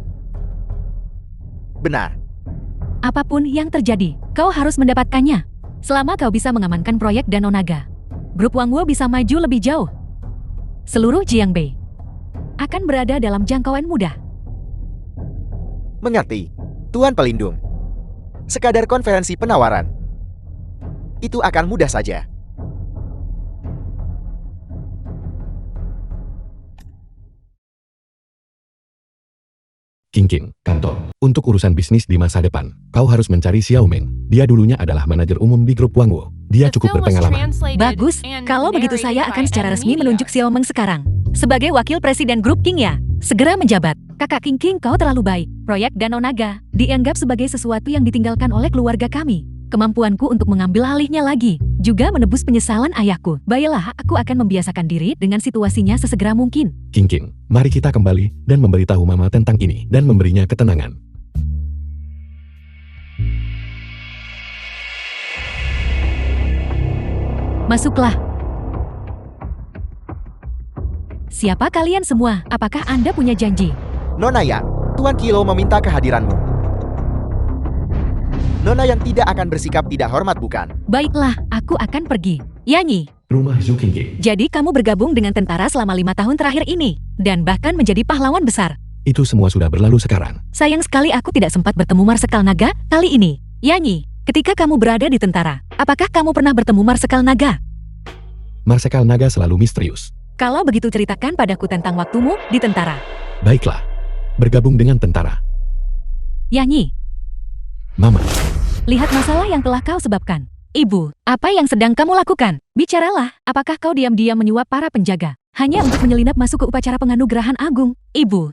A: benar.
B: Apapun yang terjadi, kau harus mendapatkannya. Selama kau bisa mengamankan proyek Danau Naga, grup Wangwo bisa maju lebih jauh. Seluruh Jiangbei akan berada dalam jangkauan mudah.
A: Mengerti, Tuan Pelindung. Sekadar konferensi penawaran. Itu akan mudah saja.
C: Qingqing, kantor. Untuk urusan bisnis di masa depan, kau harus mencari Xiao Meng. Dia dulunya adalah manajer umum di grup Wangwo. Dia
D: The
C: cukup
D: film was
C: berpengalaman.
D: translated
B: Bagus,
D: and
B: kalau begitu
D: narrated
B: saya
D: by
B: akan secara
D: M
B: resmi
D: Media.
B: menunjuk Xiao Meng sekarang sebagai wakil presiden grup Qingya. Segera menjabat. Kakak Qingqing, kau terlalu baik. Proyek Danau Naga dianggap sebagai sesuatu yang ditinggalkan oleh keluarga kami. Kemampuanku untuk mengambil alihnya lagi, juga menebus penyesalan ayahku. Baiklah, aku akan membiasakan diri dengan situasinya sesegera mungkin.
C: Qingqing, mari kita kembali dan memberitahu Mama tentang ini dan memberinya ketenangan.
B: Masuklah. Siapa kalian semua? Apakah Anda punya janji?
A: Nona Yang, Tuan Kilo meminta kehadiranmu. Nona yang tidak akan bersikap tidak hormat bukan?
B: Baiklah, aku akan pergi. Yanyi,
C: Rumah Zhu Qingqing.
B: jadi kamu bergabung dengan tentara selama 5 tahun terakhir ini, dan bahkan menjadi pahlawan besar.
C: Itu semua sudah berlalu sekarang.
B: Sayang sekali aku tidak sempat bertemu Marsekal Naga kali ini. Yanyi, ketika kamu berada di tentara, apakah kamu pernah bertemu Marsekal Naga?
C: Marsekal Naga selalu misterius.
B: Kalau begitu ceritakan padaku tentang waktumu di tentara.
C: Baiklah, bergabung dengan tentara.
B: Yanyi,
C: Mama,
B: lihat masalah yang telah kau sebabkan. Ibu, apa yang sedang kamu lakukan? Bicaralah, apakah kau diam-diam menyuap para penjaga? Hanya untuk menyelinap masuk ke upacara penganugerahan agung? Ibu,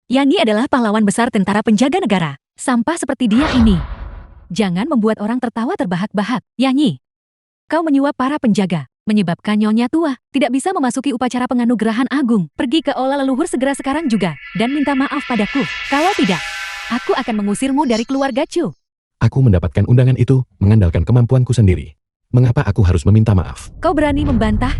B: Yani adalah pahlawan besar tentara penjaga negara. Sampah seperti dia ini. Jangan membuat orang tertawa terbahak-bahak. Yani, kau menyuap para penjaga, menyebabkan Nyonya tua tidak bisa memasuki upacara penganugerahan agung. Pergi ke aula leluhur segera sekarang juga, dan minta maaf padaku. Kalau tidak, aku akan mengusirmu dari keluarga Chu.
C: Aku mendapatkan undangan itu mengandalkan kemampuanku sendiri. Mengapa aku harus meminta maaf?
B: Kau berani membantah?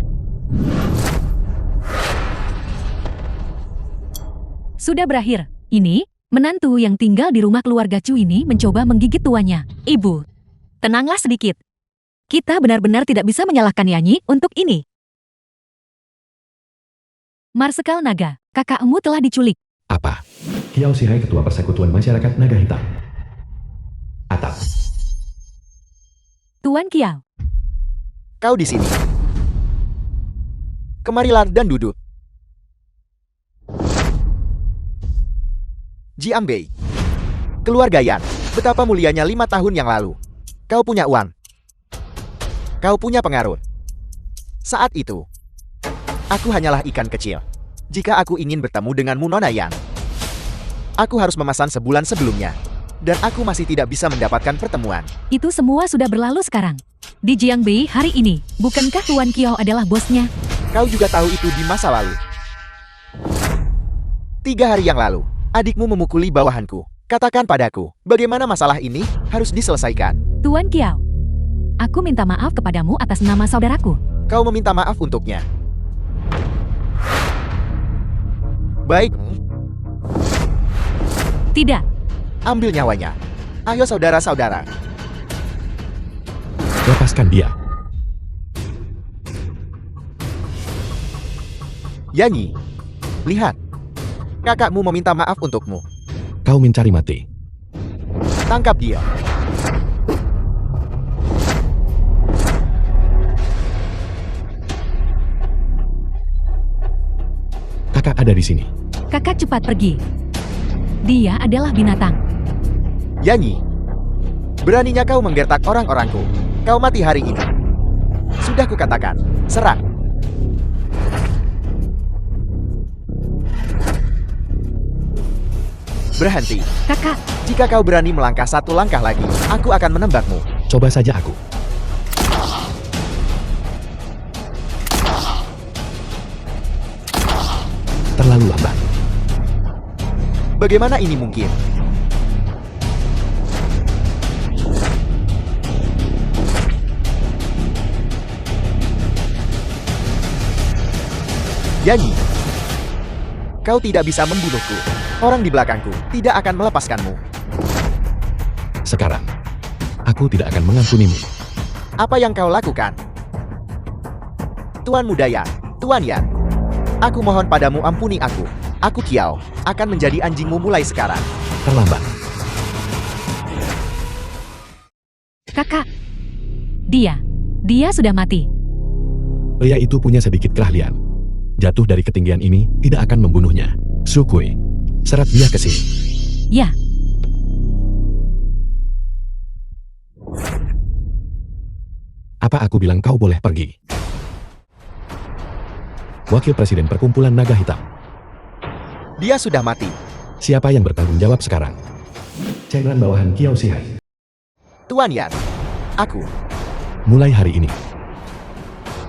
B: Sudah berakhir. Ini, menantu yang tinggal di rumah keluarga Chu ini mencoba menggigit tuannya. Ibu, tenanglah sedikit. Kita benar-benar tidak bisa menyalahkan Yani untuk ini. Marsekal Naga, kakakmu telah diculik.
C: Apa? Kiao Shihai, Ketua Persekutuan Masyarakat Naga Hitam. Atap.
B: Tuan Kiao,
A: Kau di sini. Kemarilah dan duduk. Jiambei. Keluarga Yan, betapa mulianya 5 tahun yang lalu. Kau punya uang. Kau punya pengaruh. Saat itu, aku hanyalah ikan kecil. Jika aku ingin bertemu denganmu Nona Yan, aku harus memesan sebulan sebelumnya. Dan aku masih tidak bisa mendapatkan pertemuan.
B: itu semua sudah berlalu sekarang. Di Jiangbei hari ini, bukankah Tuan Kiao adalah bosnya?
A: Kau juga tahu itu di masa lalu. 3 hari yang lalu, adikmu memukuli bawahanku. Katakan padaku, bagaimana masalah ini harus diselesaikan.
B: Tuan Kiao, aku minta maaf kepadamu atas nama saudaraku.
A: Kau meminta maaf untuknya. Baik,
B: Tidak,
A: ambil nyawanya. Ayo saudara-saudara.
C: Lepaskan dia.
A: Yani, lihat. Kakakmu meminta maaf untukmu.
C: Kau mencari mati.
A: Tangkap dia.
C: Kakak ada di sini.
B: kakak cepat pergi. Dia adalah binatang.
A: Yani, beraninya kau menggertak orang-orangku. Kau mati hari ini. Sudah kukatakan, serang. Berhenti.
B: Kakak,
A: Jika kau berani melangkah 1 langkah lagi, aku akan menembakmu.
C: Coba saja aku. Terlalu lambat.
A: Bagaimana ini mungkin? Yani, kau tidak bisa membunuhku. Orang di belakangku tidak akan melepaskanmu.
C: Sekarang, aku tidak akan mengampunimu.
A: Apa yang kau lakukan? Tuan Muda Yan, Tuan Yan, aku mohon padamu ampuni aku. Aku Kiao, akan menjadi anjingmu mulai sekarang.
C: Terlambat.
B: kakak. Dia sudah mati.
C: Pria itu punya sedikit keahlian. Jatuh dari ketinggian ini tidak akan membunuhnya. Sukui, seret dia ke sini.
B: Ya,
C: Apa aku bilang kau boleh pergi? Wakil Presiden Perkumpulan Naga Hitam.
A: Dia sudah mati.
C: Siapa yang bertanggung jawab sekarang? Cengran bawahan Kiao Shihai.
A: Tuan Yan, aku.
C: Mulai hari ini,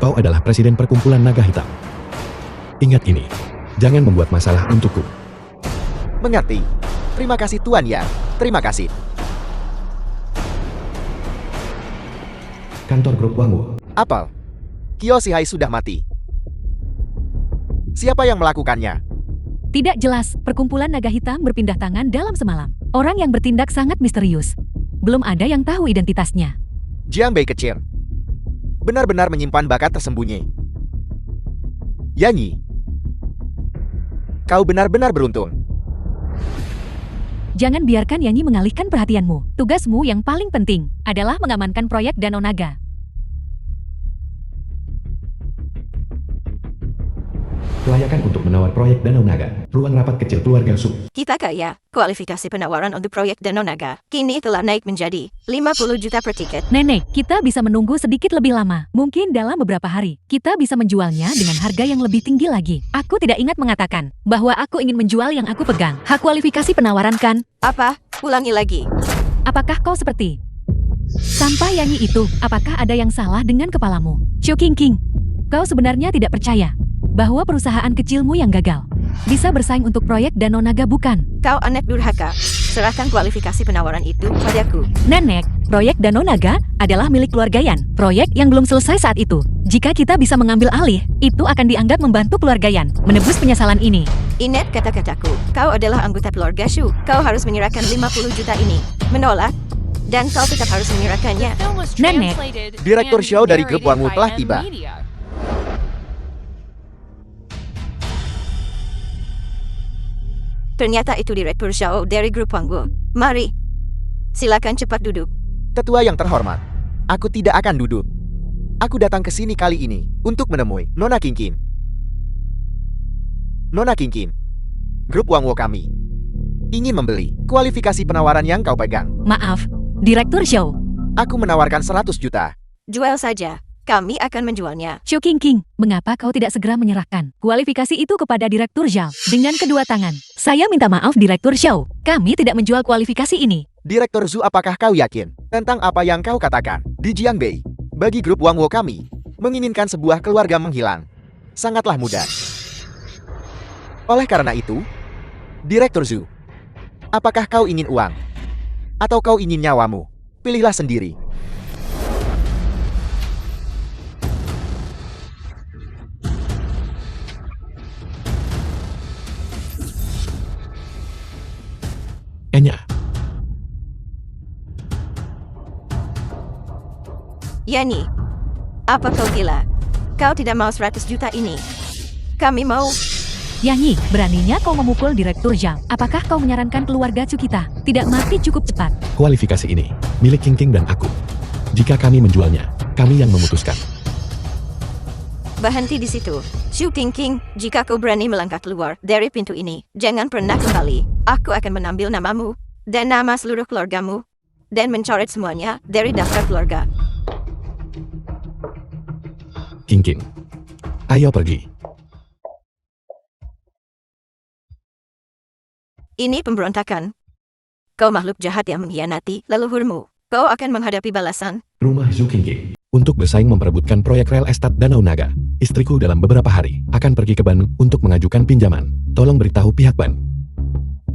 C: kau adalah Presiden Perkumpulan Naga Hitam. Ingat ini, jangan membuat masalah untukku.
A: Mengerti. Terima kasih Tuan Yan. Terima kasih.
C: Kantor grup Wangwu.
A: Apel. Kiao Shihai sudah mati. Siapa yang melakukannya?
B: tidak jelas. Perkumpulan Naga Hitam berpindah tangan dalam semalam. Orang yang bertindak sangat misterius. Belum ada yang tahu identitasnya.
A: Jiambei kecil. Benar-benar menyimpan bakat tersembunyi. Yani, kau benar-benar beruntung.
B: Jangan biarkan Yani mengalihkan perhatianmu. Tugasmu yang paling penting adalah mengamankan proyek Danau Naga.
C: Kelayakan untuk menawar proyek Danau Naga. Ruang rapat kecil keluarga Su.
E: Kita kaya. Kualifikasi penawaran untuk proyek Danau Naga kini telah naik menjadi 50 juta per tiket.
B: Nenek, kita bisa menunggu sedikit lebih lama. Mungkin dalam beberapa hari, kita bisa menjualnya dengan harga yang lebih tinggi lagi. Aku tidak ingat mengatakan bahwa aku ingin menjual yang aku pegang. Hak kualifikasi penawaran kan?
E: Apa? Ulangi lagi.
B: Apakah kau seperti sampah Yanyi itu? Apakah ada yang salah dengan kepalamu? Chu King King, kau sebenarnya tidak percaya bahwa perusahaan kecilmu yang gagal bisa bersaing untuk proyek Danau Naga, bukan?
E: Kau anak durhaka. Serahkan kualifikasi penawaran itu padaku.
B: Nenek, proyek Danau Naga adalah milik keluarga Yan. Proyek yang belum selesai saat itu. Jika kita bisa mengambil alih, itu akan dianggap membantu keluarga Yan menebus penyesalan ini.
E: Ingat kata-kataku. Kau adalah anggota keluarga Shu. Kau harus menyerahkan 50 juta ini. Menolak? Dan kau tetap harus menyerahkannya.
D: The film was
B: Nenek.
D: translated
A: Direktur
D: and
A: show dari grup
D: narrated
A: Wangwu
D: by
A: telah
D: M
A: tiba.
D: Media.
E: Ternyata itu direktur show dari grup Wangwu. Mari. Silakan cepat duduk.
A: Tetua yang terhormat, aku tidak akan duduk. Aku datang ke sini kali ini untuk menemui Nona King Kim. Nona King Kim, grup Wangwu kami ingin membeli kualifikasi penawaran yang kau pegang.
B: Maaf, Direktur Show.
A: Aku menawarkan 100 juta.
E: Jual saja. Kami akan menjualnya.
B: Chu King King, mengapa kau tidak segera menyerahkan kualifikasi itu kepada Direktur Zhao dengan kedua tangan? Saya minta maaf Direktur Show, kami tidak menjual kualifikasi ini.
A: Direktur Zhu, apakah kau yakin tentang apa yang kau katakan di Jiangbei? Bagi grup Wangwu kami, menginginkan sebuah keluarga menghilang sangatlah mudah. Oleh karena itu, Direktur Zhu, apakah kau ingin uang? Atau kau ingin nyawamu? Pilihlah sendiri.
C: Enya.
E: Yani, apa kau gila? Kau tidak mau 100 juta ini. Kami mau.
B: Yanyi, beraninya kau memukul Direktur Zhao. Apakah kau menyarankan keluarga Chu kita tidak mati cukup cepat?
C: Kualifikasi ini milik King King dan aku. Jika kami menjualnya, kami yang memutuskan.
E: Berhenti di situ. Shu King King, jika kau berani melangkah keluar dari pintu ini, jangan pernah kembali. Aku akan mengambil namamu dan nama seluruh keluargamu dan mencoret semuanya dari daftar keluarga.
C: King King, ayo pergi.
E: Ini pemberontakan. Kau makhluk jahat yang mengkhianati leluhurmu. Kau akan menghadapi balasan.
C: Rumah Zhu King King. Untuk bersaing memperebutkan proyek rel estat Danau Naga, istriku dalam beberapa hari akan pergi ke Ban untuk mengajukan pinjaman. Tolong beritahu pihak Ban.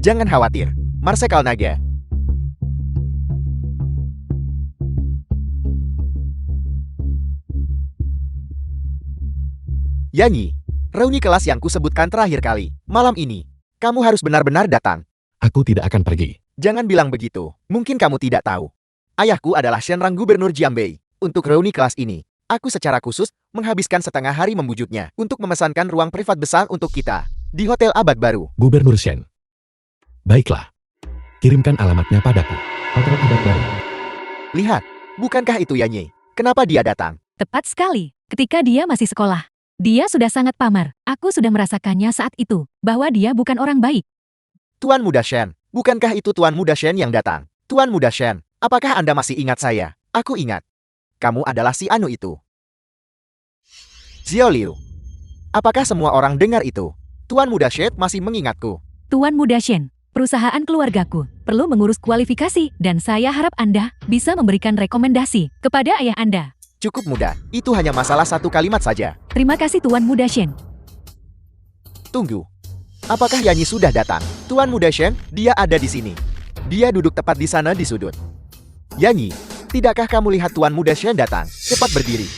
A: Jangan khawatir, Marsekal Naga. Yanyi, reuni kelas yang kusebutkan terakhir kali. Malam ini, kamu harus benar-benar datang.
C: Aku tidak akan pergi.
A: Jangan bilang begitu, mungkin kamu tidak tahu. Ayahku adalah Shenrang Gubernur Jiangbei. Untuk reuni kelas ini, aku secara khusus menghabiskan setengah hari membujuknya untuk memesankan ruang privat besar untuk kita di Hotel Abad Baru.
C: Gubernur Shen. Baiklah. Kirimkan alamatnya padaku. Hotel Abad Baru.
A: Lihat, bukankah itu Yanyi? Kenapa dia datang?
B: Tepat sekali, ketika dia masih sekolah. Dia sudah sangat pamar. Aku sudah merasakannya saat itu, bahwa dia bukan orang baik.
A: Tuan Muda Shen, bukankah itu Tuan Muda Shen yang datang? Tuan Muda Shen, apakah Anda masih ingat saya? Aku ingat. Kamu adalah si Anu itu. Xiao Liu. Apakah semua orang dengar itu? Tuan Muda Shen masih mengingatku.
B: Tuan Muda Shen, perusahaan keluargaku perlu mengurus kualifikasi dan saya harap Anda bisa memberikan rekomendasi kepada ayah Anda.
A: Cukup mudah, itu hanya masalah satu kalimat saja.
B: Terima kasih Tuan Muda Shen.
A: Tunggu. Apakah Yanyi sudah datang? Tuan Muda Shen, dia ada di sini. Dia duduk tepat di sana di sudut. Yanyi, tidakkah kamu lihat Tuan Muda Shen datang? Cepat berdiri.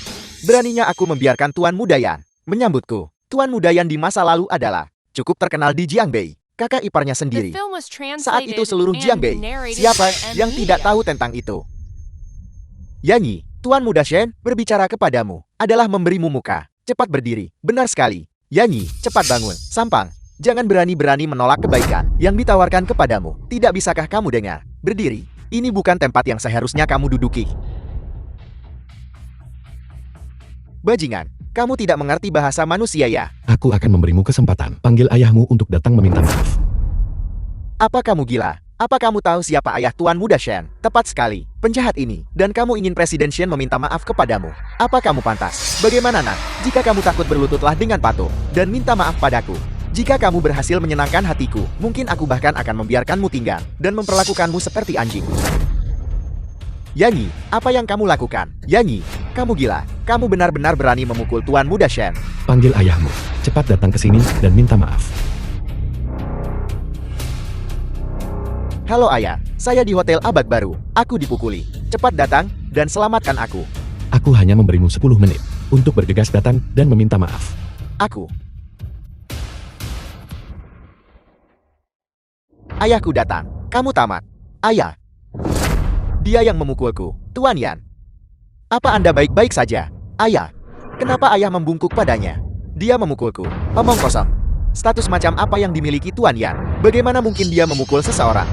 A: Beraninya aku membiarkan Tuan Muda Yan menyambutku. Tuan Muda Yan di masa lalu adalah cukup terkenal di Jiangbei, kakak iparnya
D: The
A: sendiri.
D: film was
A: Saat itu
D: translated
A: seluruh
D: and
A: Jiangbei,
D: narrated
A: siapa
D: by M
A: yang tidak
D: Media.
A: tahu tentang itu? Yanyi, Tuan Muda Shen berbicara kepadamu adalah memberimu muka. Cepat berdiri. Benar sekali. Yanyi, cepat bangun. Sampang. Jangan berani-berani menolak kebaikan yang ditawarkan kepadamu. Tidak bisakah kamu dengar? Berdiri. Ini bukan tempat yang seharusnya kamu duduki. Bajingan, kamu tidak mengerti bahasa manusia ya?
C: Aku akan memberimu kesempatan. Panggil ayahmu untuk datang meminta maaf.
A: Apa kamu gila? Apa kamu tahu siapa ayah Tuan Muda Shen? Tepat sekali, penjahat ini. Dan kamu ingin Presiden Shen meminta maaf kepadamu. Apa kamu pantas? Bagaimana nak? Jika kamu takut berlututlah dengan patuh. Dan minta maaf padaku. Jika kamu berhasil menyenangkan hatiku, mungkin aku bahkan akan membiarkanmu tinggal. Dan memperlakukanmu seperti anjing. Yanyi, apa yang kamu lakukan? Yanyi, kamu gila. Kamu benar-benar berani memukul Tuan Muda Shen.
C: Panggil ayahmu. Cepat datang ke sini dan minta maaf.
A: Halo ayah, saya di Hotel Abad Baru. Aku dipukuli. Cepat datang dan selamatkan aku.
C: Aku hanya memberimu 10 menit untuk bergegas datang dan meminta maaf.
A: Aku. Ayahku datang. Kamu tamat. Ayah. Dia yang memukulku. Tuan Yan. Apa Anda baik-baik saja? Ayah. Kenapa ayah membungkuk padanya? Dia memukulku. Omong kosong. Status macam apa yang dimiliki Tuan Yan? Bagaimana mungkin dia memukul seseorang?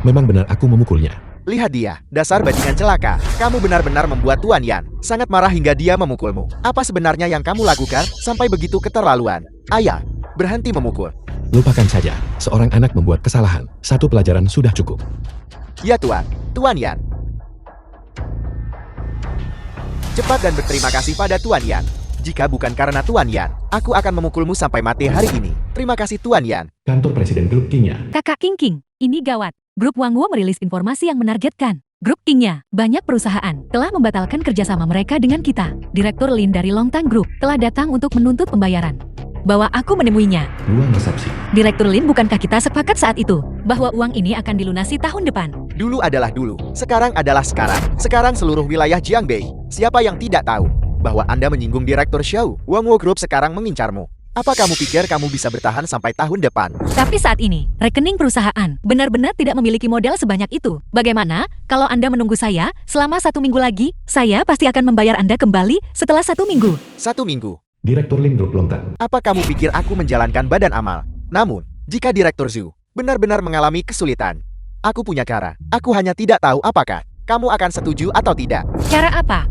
C: Memang benar aku memukulnya.
A: Lihat dia, dasar bajingan celaka. Kamu benar-benar membuat Tuan Yan sangat marah hingga dia memukulmu. Apa sebenarnya yang kamu lakukan sampai begitu keterlaluan? Ayah, berhenti memukul.
C: Lupakan saja, seorang anak membuat kesalahan. Satu pelajaran sudah cukup.
A: Ya Tuan, Tuan Yan. Cepat dan berterima kasih pada Tuan Yan. Jika bukan karena Tuan Yan, aku akan memukulmu sampai mati hari ini. Terima kasih Tuan Yan.
C: Kantor Presiden Grup Kingnya.
B: Kakak King, ini gawat. Grup Wangwo merilis informasi yang menargetkan. Grup Kingnya, banyak perusahaan telah membatalkan kerjasama mereka dengan kita. Direktur Lin dari Longtang Group telah datang untuk menuntut pembayaran. Bahwa aku menemuinya.
C: Ruang resepsi.
B: Direktur Lin, bukankah kita sepakat saat itu bahwa uang ini akan dilunasi tahun depan?
A: Dulu adalah dulu, sekarang adalah sekarang. Sekarang seluruh wilayah Jiangbei. Siapa yang tidak tahu bahwa Anda menyinggung Direktur Xiao? Wangwo Group sekarang mengincarmu. Apa kamu pikir kamu bisa bertahan sampai tahun depan?
B: Tapi saat ini, rekening perusahaan benar-benar tidak memiliki modal sebanyak itu. Bagaimana kalau Anda menunggu saya selama 1 minggu lagi? Saya pasti akan membayar Anda kembali setelah 1 minggu.
A: 1 minggu.
C: Direktur Lin Grup Longtang.
A: Apa kamu pikir aku menjalankan badan amal? Namun, jika Direktur Zhu benar-benar mengalami kesulitan, aku punya cara. Aku hanya tidak tahu apakah kamu akan setuju atau tidak.
B: Cara apa?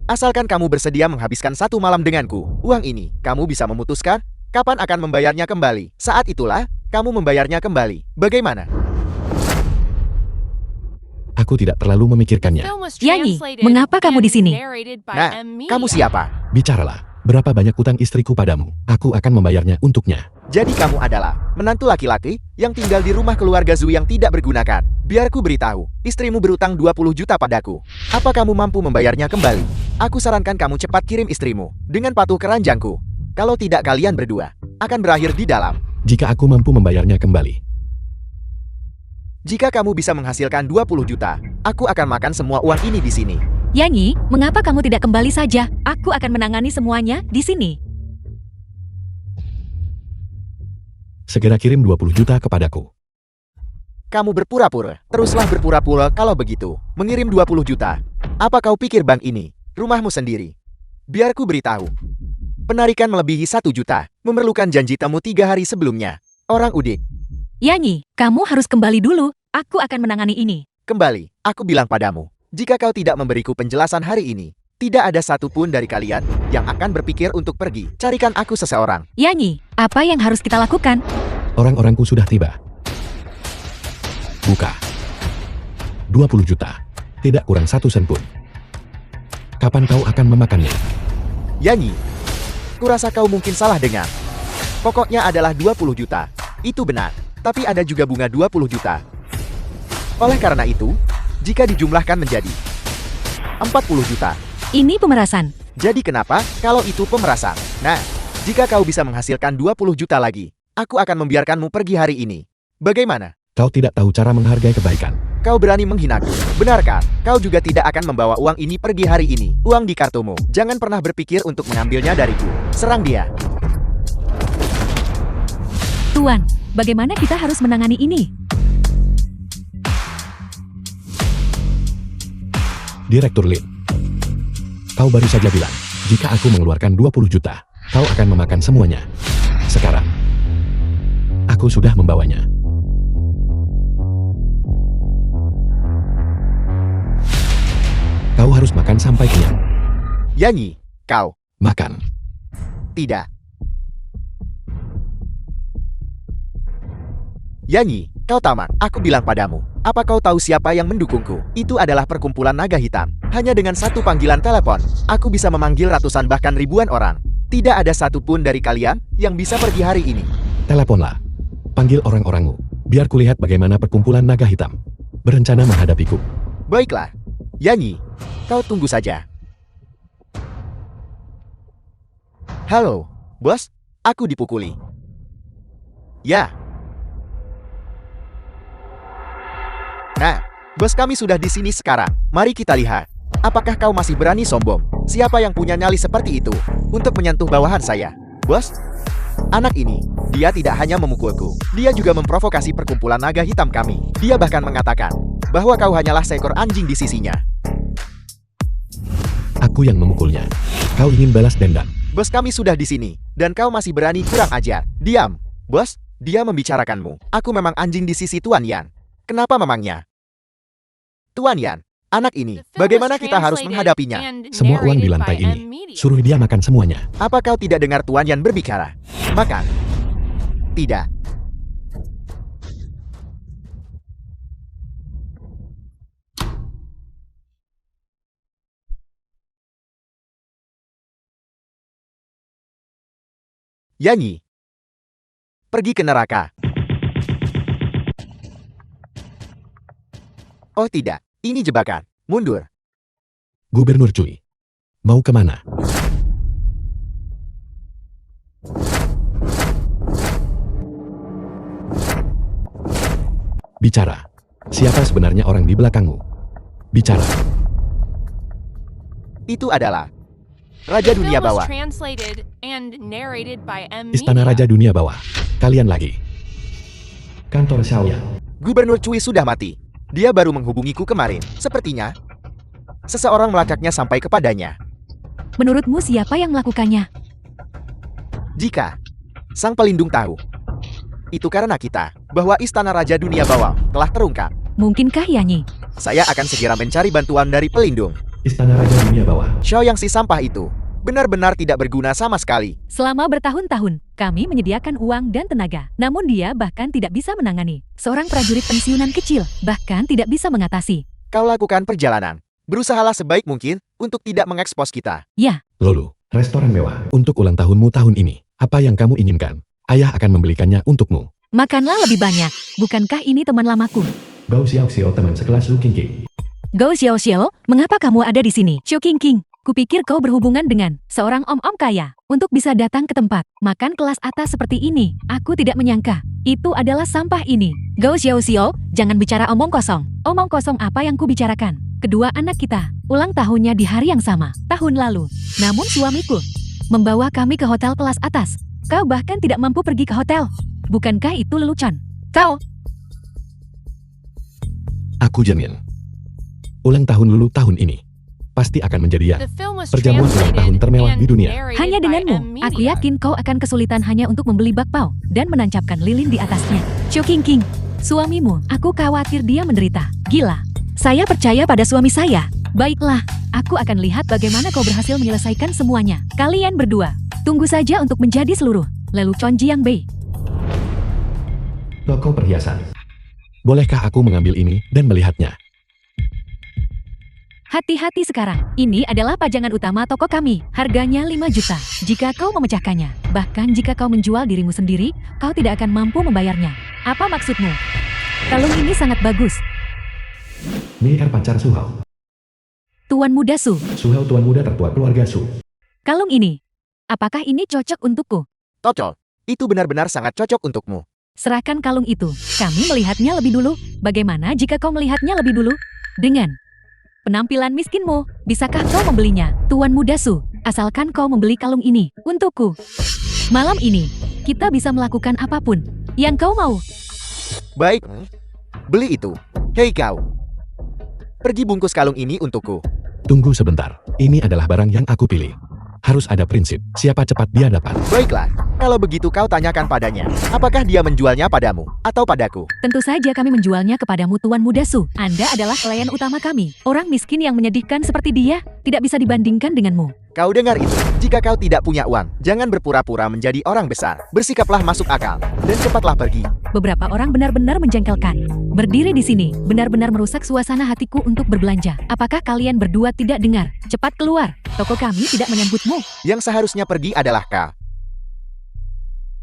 A: Asalkan kamu bersedia menghabiskan 1 malam denganku, uang ini, kamu bisa memutuskan kapan akan membayarnya kembali. Saat itulah, kamu membayarnya kembali. Bagaimana?
C: Aku tidak terlalu memikirkannya.
D: Film was
B: Yanyi,
D: translated
B: mengapa kamu di
D: and
B: sini?
D: narrated by
A: Nah,
D: M
A: kamu
D: Media.
A: siapa?
C: Bicaralah, berapa banyak utang istriku padamu? Aku akan membayarnya untuknya.
A: Jadi kamu adalah menantu laki-laki yang tinggal di rumah keluarga Zhu yang tidak bergunakan. Biar ku beritahu, istrimu berutang 20 juta padaku. Apa kamu mampu membayarnya kembali? Aku sarankan kamu cepat kirim istrimu dengan patuh ke ranjangku. Kalau tidak, kalian berdua akan berakhir di dalam.
C: Jika aku mampu membayarnya kembali.
A: Jika kamu bisa menghasilkan 20 juta, aku akan makan semua uang ini di sini.
B: Yanyi, mengapa kamu tidak kembali saja? Aku akan menangani semuanya di sini.
C: Segera kirim 20 juta kepadaku.
A: Kamu berpura-pura. Teruslah berpura-pura kalau begitu. Mengirim 20 juta. Apa kau pikir bank ini rumahmu sendiri? Biar ku beritahu. Penarikan melebihi 1 juta. Memerlukan janji temu 3 hari sebelumnya. Orang udik.
B: Yanyi, kamu harus kembali dulu. Aku akan menangani ini.
A: Kembali, aku bilang padamu. Jika kau tidak memberiku penjelasan hari ini, tidak ada satupun dari kalian yang akan berpikir untuk pergi. Carikan aku seseorang.
B: Yanyi, apa yang harus kita lakukan?
C: Orang-orangku sudah tiba. Buka. 20 juta. Tidak kurang 1 sen pun. Kapan kau akan memakannya?
A: Yanyi, kurasa kau mungkin salah dengar. Pokoknya adalah 20 juta. Itu benar. Tapi ada juga bunga 20 juta. Oleh karena itu, jika dijumlahkan menjadi 40 juta.
B: Ini pemerasan.
A: Jadi kenapa kalau itu pemerasan? Nah, jika kau bisa menghasilkan 20 juta lagi, aku akan membiarkanmu pergi hari ini. Bagaimana?
C: Kau tidak tahu cara menghargai kebaikan.
A: Kau berani menghinaku. Benarkah? Kau juga tidak akan membawa uang ini pergi hari ini. Uang di kartumu. Jangan pernah berpikir untuk mengambilnya dariku. Serang dia.
B: Tuan, bagaimana kita harus menangani ini?
C: Direktur Lin. Kau baru saja bilang, jika aku mengeluarkan 20 juta, kau akan memakan semuanya. Sekarang, aku sudah membawanya. Kau harus makan sampai kenyang.
A: Yanyi, Kau.
C: Makan.
A: Tidak. Yanyi, kau tamak. Aku bilang padamu. Apa kau tahu siapa yang mendukungku? Itu adalah perkumpulan naga hitam. Hanya dengan satu panggilan telepon, aku bisa memanggil ratusan bahkan ribuan orang. Tidak ada satupun dari kalian yang bisa pergi hari ini.
C: Teleponlah. Panggil orang-orangmu. Biar kulihat bagaimana perkumpulan naga hitam berencana menghadapiku.
A: Baiklah. Yanyi, kau tunggu saja. Halo, bos. Aku dipukuli. Ya. Nah, bos kami sudah di sini sekarang. Mari kita lihat. Apakah kau masih berani sombong? Siapa yang punya nyali seperti itu untuk menyentuh bawahan saya? Bos, anak ini, dia tidak hanya memukulku. Dia juga memprovokasi perkumpulan naga hitam kami. Dia bahkan mengatakan bahwa kau hanyalah seekor anjing di sisinya.
C: Aku yang memukulnya. Kau ingin balas dendam?
A: Bos kami sudah di sini, dan kau masih berani kurang ajar. Diam, bos. Dia membicarakanmu. Aku memang anjing di sisi Tuan Yan. Kenapa memangnya? Tuan Yan, anak ini, bagaimana kita harus menghadapinya?
C: Semua uang di lantai ini. Suruh dia makan semuanya.
A: Apa kau tidak dengar Tuan Yan berbicara? Makan. Tidak. Yanyi, pergi ke neraka. Oh tidak, ini jebakan. Mundur.
C: Gubernur Cui. Mau kemana? Bicara. Siapa sebenarnya orang di belakangmu? Bicara.
A: Itu adalah Raja Dunia Bawah.
C: Istana Raja Dunia Bawah. Kalian lagi. Kantor Xiaoyan.
A: Gubernur Cui sudah mati. Dia baru menghubungiku kemarin. Sepertinya seseorang melacaknya sampai kepadanya.
B: Menurutmu siapa yang melakukannya?
A: Jika sang pelindung tahu, itu karena kita, bahwa Istana Raja Dunia Bawah telah terungkap.
B: Mungkinkah Yanyi?
A: Saya akan segera mencari bantuan dari pelindung.
C: Istana Raja Dunia Bawah.
A: Xiao yang si sampah itu benar-benar tidak berguna sama sekali.
B: Selama bertahun-tahun, kami menyediakan uang dan tenaga. Namun dia bahkan tidak bisa menangani. Seorang prajurit pensiunan kecil, bahkan tidak bisa mengatasi.
A: Kau lakukan perjalanan. Berusahalah sebaik mungkin untuk tidak mengekspos kita.
B: Ya,
C: Lulu, restoran mewah. Untuk ulang tahunmu tahun ini, apa yang kamu inginkan? Ayah akan membelikannya untukmu.
B: makanlah lebih banyak. Bukankah ini teman lamaku?
C: Gao Xiao teman sekelas Lu Qingqing.
B: Gao Xiao, mengapa kamu ada di sini? Xiao Qingqing, kupikir kau berhubungan dengan seorang om-om kaya. Untuk bisa datang ke tempat makan kelas atas seperti ini, aku tidak menyangka. Itu adalah sampah ini. Gao Xiao, jangan bicara omong kosong. Omong kosong apa yang kubicarakan? Kedua anak kita, ulang tahunnya di hari yang sama, tahun lalu. Namun suamiku membawa kami ke hotel kelas atas. Kau bahkan tidak mampu pergi ke hotel. Bukankah itu lelucon? Kau...
C: Aku jamin. Ulang tahun Lulu tahun ini pasti akan menjadi perjamuan ulang tahun termewah di dunia.
B: Hanya denganmu, aku yakin kau akan kesulitan hanya untuk membeli bakpao dan menancapkan lilin di atasnya. Xiao Qingqing, suamimu, aku khawatir dia menderita. Gila, saya percaya pada suami saya. Baiklah, aku akan lihat bagaimana kau berhasil menyelesaikan semuanya. Kalian berdua, tunggu saja untuk menjadi seluruh lelucon Jiangbei.
C: Toko perhiasan. Bolehkah aku mengambil ini dan melihatnya?
B: Hati-hati sekarang, ini adalah pajangan utama toko kami. Harganya 5 juta jika kau memecahkannya. Bahkan jika kau menjual dirimu sendiri, kau tidak akan mampu membayarnya. Apa maksudmu? Kalung ini sangat bagus.
C: Milik pacar Suhao.
B: Tuan muda Su,
C: Suhao tuan muda tertua keluarga Su.
B: kalung ini. Apakah ini cocok untukku?
A: Cocok. Itu benar-benar sangat cocok untukmu.
B: Serahkan kalung itu. Kami melihatnya lebih dulu. Bagaimana jika kau melihatnya lebih dulu? Dengan penampilan miskinmu, bisakah kau membelinya? Tuan muda Su, asalkan kau membeli kalung ini untukku. Malam ini, kita bisa melakukan apapun yang kau mau.
A: Baik, beli itu. Hei kau. Pergi bungkus kalung ini untukku.
C: Tunggu sebentar. Ini adalah barang yang aku pilih. Harus ada prinsip. Siapa cepat dia dapat.
A: Baiklah, Kalau begitu kau tanyakan padanya, apakah dia menjualnya padamu atau padaku?
B: Tentu saja kami menjualnya kepadamu Tuan Muda Su. Anda adalah klien utama kami. Orang miskin yang menyedihkan seperti dia tidak bisa dibandingkan denganmu.
A: Kau dengar itu? Jika kau tidak punya uang, jangan berpura-pura menjadi orang besar. Bersikaplah masuk akal, dan cepatlah pergi.
B: Beberapa orang benar-benar menjengkelkan. Berdiri di sini, benar-benar merusak suasana hatiku untuk berbelanja. Apakah kalian berdua tidak dengar? Cepat keluar, toko kami tidak menyambutmu.
A: Yang seharusnya pergi adalah kau.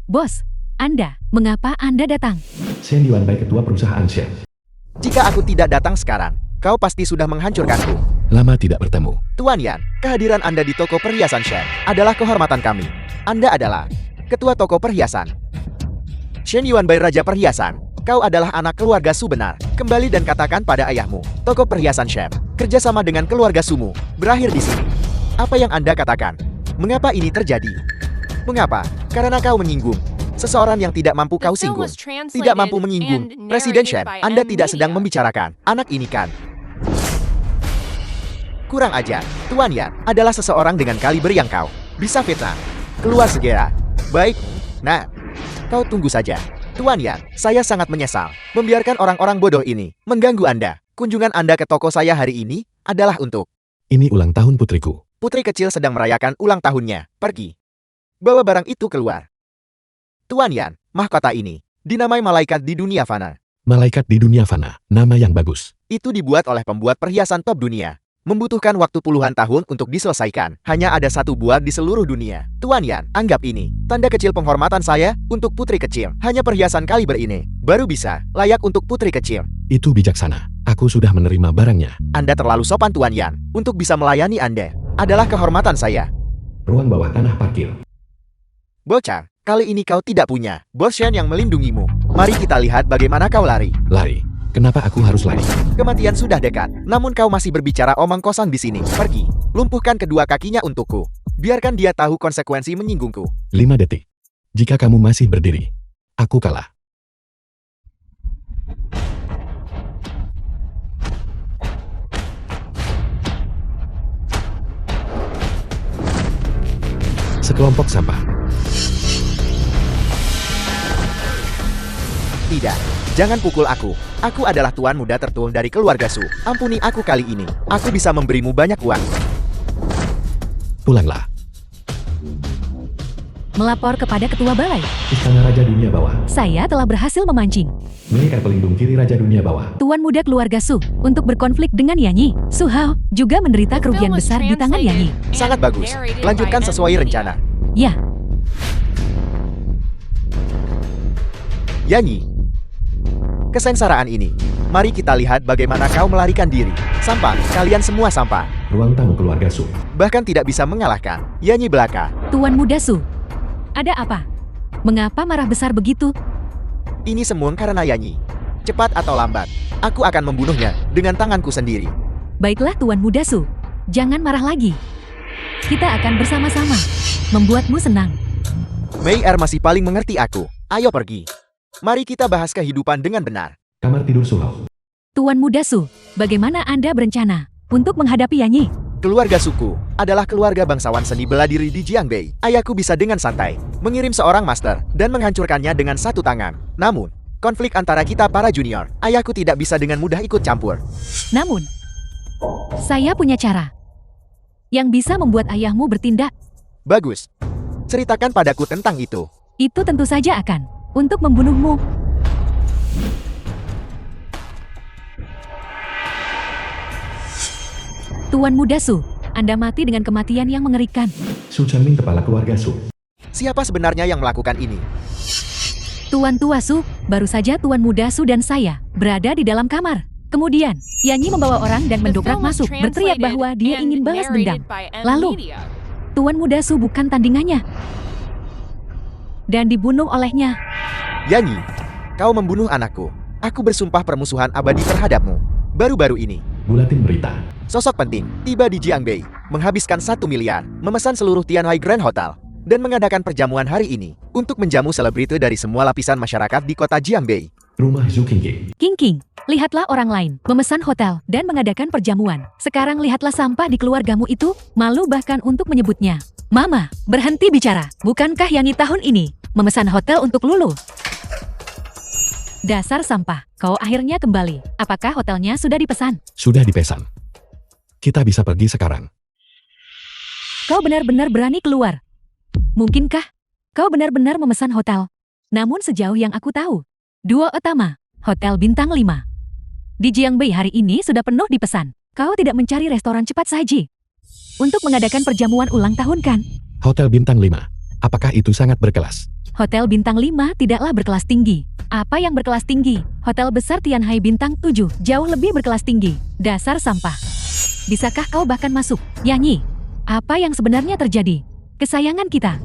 B: Bos, Anda, mengapa Anda datang?
C: Shen Yuanbai, ketua perusahaan Shen.
A: Jika aku tidak datang sekarang, kau pasti sudah menghancurkanku.
C: Lama tidak bertemu.
A: Tuan Yan, kehadiran Anda di toko perhiasan Shen adalah kehormatan kami. Anda adalah ketua toko perhiasan. Shen Yuanbai, Raja Perhiasan, kau adalah anak keluarga Su benar. Kembali dan katakan pada ayahmu, toko perhiasan Shen kerjasama dengan keluarga Sumu berakhir di sini. Apa yang Anda katakan? Mengapa ini terjadi? Mengapa? Karena kau menyinggung seseorang yang tidak mampu kau
D: The film
A: singgung.
D: was translated
A: Tidak mampu menyinggung
D: and
A: Presiden
D: narrated
A: Shen.
D: by
A: Anda
D: M
A: tidak sedang
D: Media.
A: membicarakan anak ini kan? Kurang ajar. Tuan Yan adalah seseorang dengan kaliber yang kau bisa fitnah. Keluar segera. Baik. Nah, kau tunggu saja. Tuan Yan, saya sangat menyesal membiarkan orang-orang bodoh ini mengganggu Anda. Kunjungan Anda ke toko saya hari ini adalah untuk
C: Ini ulang tahun putriku.
A: putri kecil sedang merayakan ulang tahunnya. Pergi. Bawa barang itu keluar. Tuan Yan, mahkota ini dinamai malaikat di dunia fana.
C: Malaikat di dunia fana, nama yang bagus.
A: Itu dibuat oleh pembuat perhiasan top dunia. Membutuhkan waktu puluhan tahun untuk diselesaikan. Hanya ada satu buah di seluruh dunia. Tuan Yan, anggap ini tanda kecil penghormatan saya untuk putri kecil. Hanya perhiasan kaliber ini baru bisa layak untuk putri kecil.
C: Itu bijaksana. Aku sudah menerima barangnya.
A: Anda terlalu sopan Tuan Yan untuk bisa melayani Anda. Adalah kehormatan saya.
C: Ruang bawah tanah parkir.
A: Bocah, kali ini kau tidak punya Bos Shen yang melindungimu. Mari kita lihat bagaimana kau lari.
C: Lari. Kenapa aku harus lari?
A: Kematian sudah dekat, namun kau masih berbicara omong kosong di sini. Pergi. Lumpuhkan kedua kakinya untukku. Biarkan dia tahu konsekuensi menyinggungku.
C: 5 detik. Jika kamu masih berdiri, aku kalah. Sekelompok sampah.
A: Tidak. Jangan pukul aku. Aku adalah tuan muda tertua dari keluarga Su. Ampuni aku kali ini. Aku bisa memberimu banyak uang.
C: Pulanglah.
B: Melapor kepada ketua balai.
C: Istana Raja Dunia Bawah.
B: Saya telah berhasil memancing
C: Milik pelindung kiri Raja Dunia Bawah.
B: Tuan muda keluarga Su untuk berkonflik dengan Yanyi. Su Hao juga menderita
D: The
B: kerugian
D: film was
B: besar di tangan Yanyi.
D: translated and
A: Sangat bagus.
D: narrated
A: Lanjutkan
D: by M
A: sesuai
D: Media.
A: rencana.
B: Ya,
A: Yanyi. Kesengsaraan ini. Mari kita lihat bagaimana kau melarikan diri. Sampah. Kalian semua sampah.
C: Ruang tamu keluarga Su.
A: Bahkan tidak bisa mengalahkan Yanyi belaka.
B: Tuan muda Su. Ada apa? Mengapa marah besar begitu?
A: Ini semua karena Yanyi. Cepat atau lambat, aku akan membunuhnya dengan tanganku sendiri.
B: Baiklah Tuan muda Su. Jangan marah lagi. Kita akan bersama-sama. Membuatmu senang.
A: Mei Er masih paling mengerti aku. Ayo pergi. Mari kita bahas kehidupan dengan benar.
C: Kamar tidur Su Hao.
B: Tuan muda Su, bagaimana Anda berencana untuk menghadapi Yanyi?
A: Keluarga suku adalah keluarga bangsawan seni bela diri di Jiangbei. Ayahku bisa dengan santai mengirim seorang master dan menghancurkannya dengan satu tangan. Namun, konflik antara kita para junior, ayahku tidak bisa dengan mudah ikut campur.
B: Namun, saya punya cara yang bisa membuat ayahmu bertindak.
A: Bagus. Ceritakan padaku tentang itu.
B: Itu tentu saja akan untuk membunuhmu. Tuan muda Su, Anda mati dengan kematian yang mengerikan.
C: Su Changming, kepala keluarga Su.
A: Siapa sebenarnya yang melakukan ini?
B: Tuan tua Su, baru saja Tuan muda Su dan saya berada di dalam kamar. Kemudian, Yanyi membawa orang dan
D: The
B: mendobrak
D: film was
B: masuk, berteriak
D: translated
B: bahwa dia
D: and
B: ingin balas dendam.
D: narrated by M
B: Lalu,
D: Media.
B: Tuan muda Su bukan tandingannya. Dan dibunuh olehnya.
A: Yanyi, kau membunuh anakku. Aku bersumpah permusuhan abadi terhadapmu. Baru-baru ini,
C: Buletin berita.
A: sosok penting tiba di Jiangbei, menghabiskan 1 miliar, memesan seluruh Tianhai Grand Hotel, dan mengadakan perjamuan hari ini untuk menjamu selebriti dari semua lapisan masyarakat di kota Jiangbei.
C: Rumah Zhu Qingqing.
B: King, lihatlah orang lain memesan hotel dan mengadakan perjamuan. Sekarang lihatlah sampah di keluargamu itu, malu bahkan untuk menyebutnya. Mama, berhenti bicara. Bukankah Yangi tahun ini memesan hotel untuk Lulu? Dasar sampah, kau akhirnya kembali. Apakah hotelnya sudah dipesan?
C: Sudah dipesan. Kita bisa pergi sekarang.
B: Kau benar-benar berani keluar. Mungkinkah kau benar-benar memesan hotel? Namun sejauh yang aku tahu, duo utama, Hotel Bintang 5. Di Jiangbei hari ini sudah penuh dipesan. Kau tidak mencari restoran cepat saji untuk mengadakan perjamuan ulang tahun kan?
C: Hotel Bintang 5. Apakah itu sangat berkelas?
B: Hotel Bintang 5 tidaklah berkelas tinggi. Apa yang berkelas tinggi? Hotel besar Tianhai Bintang 7 jauh lebih berkelas tinggi. Dasar sampah. Bisakah kau bahkan masuk? Yanyi, apa yang sebenarnya terjadi? Kesayangan kita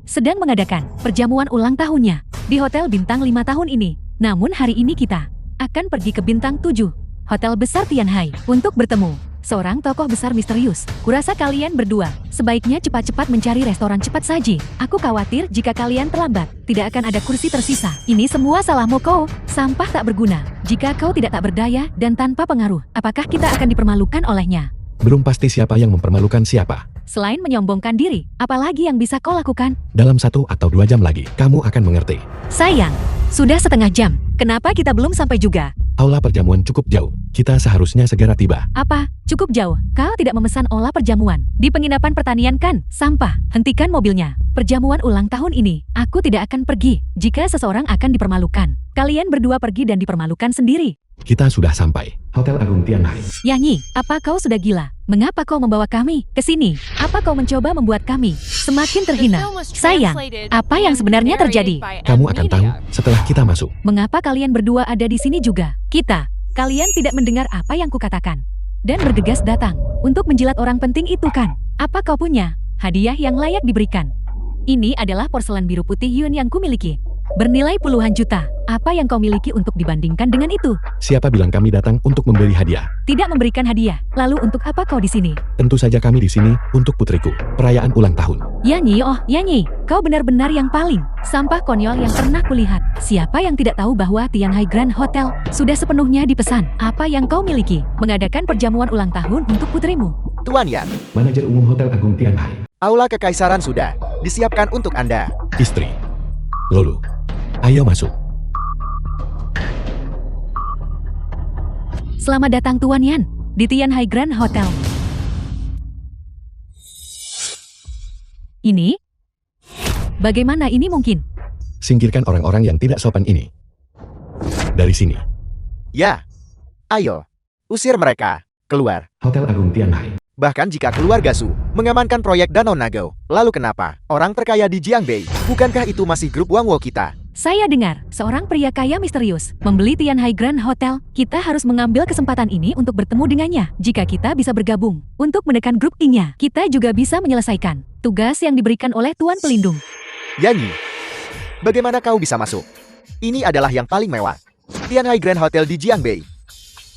B: sedang mengadakan perjamuan ulang tahunnya di Hotel Bintang 5 tahun ini. Namun hari ini kita akan pergi ke Bintang 7, Hotel besar Tianhai, untuk bertemu seorang tokoh besar misterius. Kurasa kalian berdua sebaiknya cepat-cepat mencari restoran cepat saji. Aku khawatir jika kalian terlambat, tidak akan ada kursi tersisa. Ini semua salahmu kau, sampah tak berguna. Jika kau tidak tak berdaya dan tanpa pengaruh, apakah kita akan dipermalukan olehnya?
C: Belum pasti siapa yang mempermalukan siapa.
B: Selain menyombongkan diri, apalagi yang bisa kau lakukan?
C: Dalam 1 atau 2 jam lagi, kamu akan mengerti.
B: Sayang, sudah setengah jam. Kenapa kita belum sampai juga?
C: Aula perjamuan cukup jauh. Kita seharusnya segera tiba.
B: Apa? Cukup jauh. Kau tidak memesan aula perjamuan di penginapan pertanian kan? Sampah. Hentikan mobilnya. Perjamuan ulang tahun ini, aku tidak akan pergi jika seseorang akan dipermalukan. Kalian berdua pergi dan dipermalukan sendiri.
C: Kita sudah sampai. Hotel Agung Tianhai.
B: Yanyi, apa kau sudah gila? Mengapa kau membawa kami ke sini? Apa kau mencoba membuat kami semakin terhina? Sayang, apa yang sebenarnya terjadi?
C: Kamu akan tahu setelah kita masuk.
B: Mengapa kalian berdua ada di sini juga? Kalian tidak mendengar apa yang kukatakan dan bergegas datang untuk menjilat orang penting itu kan? Apa kau punya hadiah yang layak diberikan? Ini adalah porselen biru putih Yun yang kumiliki. Bernilai puluhan juta. Apa yang kau miliki untuk dibandingkan dengan itu?
C: Siapa bilang kami datang untuk membeli hadiah?
B: Tidak memberikan hadiah. Lalu untuk apa kau di sini?
C: Tentu saja kami di sini untuk putriku. Perayaan ulang tahun.
B: Yanyi, oh Yanyi, kau benar-benar yang paling sampah konyol yang pernah kulihat. Siapa yang tidak tahu bahwa Tianhai Grand Hotel sudah sepenuhnya dipesan? Apa yang kau miliki? Mengadakan perjamuan ulang tahun untuk putrimu.
A: Tuan Yan,
C: Manajer Umum Hotel Agung Tianhai.
A: aula kekaisaran sudah disiapkan untuk Anda.
C: Istri. Lulu. Ayo masuk.
B: Selamat datang Tuan Yan di Tianhai Grand Hotel. Ini? Bagaimana ini mungkin?
C: Singkirkan orang-orang yang tidak sopan ini. Dari sini.
A: Ya, ayo, usir mereka keluar.
C: Hotel Agung Tianhai.
A: Bahkan jika keluarga Su mengamankan proyek Danau Nagao, lalu kenapa orang terkaya di Jiangbei? Bukankah itu masih grup Wangwo kita?
B: Saya dengar seorang pria kaya misterius membeli Tianhai Grand Hotel. Kita harus mengambil kesempatan ini untuk bertemu dengannya. Jika kita bisa bergabung untuk menekan grup King-nya, kita juga bisa menyelesaikan tugas yang diberikan oleh Tuan Pelindung.
A: Yanyi, bagaimana kau bisa masuk? Ini adalah yang paling mewah. Tianhai Grand Hotel di Jiangbei.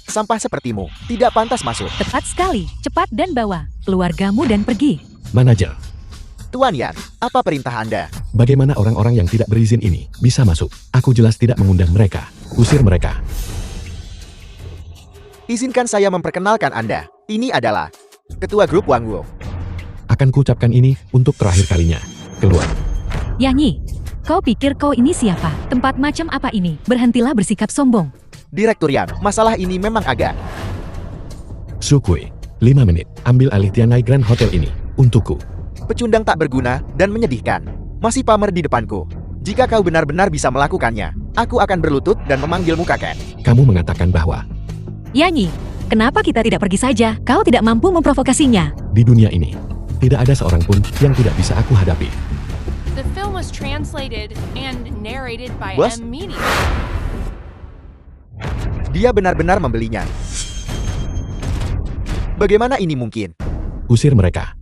A: Sampah sepertimu tidak pantas masuk.
B: Tepat sekali, cepat dan bawa keluargamu dan pergi.
C: Manajer.
A: Tuan Yan, apa perintah Anda?
C: Bagaimana orang-orang yang tidak berizin ini bisa masuk? Aku jelas tidak mengundang mereka. Usir mereka.
A: Izinkan saya memperkenalkan Anda. Ini adalah Ketua Grup Wangwo.
C: Akan kuucapkan ini untuk terakhir kalinya. Keluar.
B: Yanyi, kau pikir kau ini siapa? Tempat macam apa ini? Berhentilah bersikap sombong.
A: Direktur Yan, masalah ini memang agak...
C: Sukui. 5 menit. Ambil alih Tianhai Grand Hotel ini. Untukku.
A: Pecundang tak berguna dan menyedihkan. Masih pamer di depanku. Jika kau benar-benar bisa melakukannya, aku akan berlutut dan memanggilmu kakek.
C: Kamu mengatakan bahwa
B: Yanyi, kenapa kita tidak pergi saja? Kau tidak mampu memprovokasinya.
C: di dunia ini tidak ada seorang pun yang tidak bisa aku hadapi.
D: The film was translated and narrated by
A: Bos?
D: M Media.
A: Dia benar-benar membelinya. Bagaimana ini mungkin?
C: Usir mereka.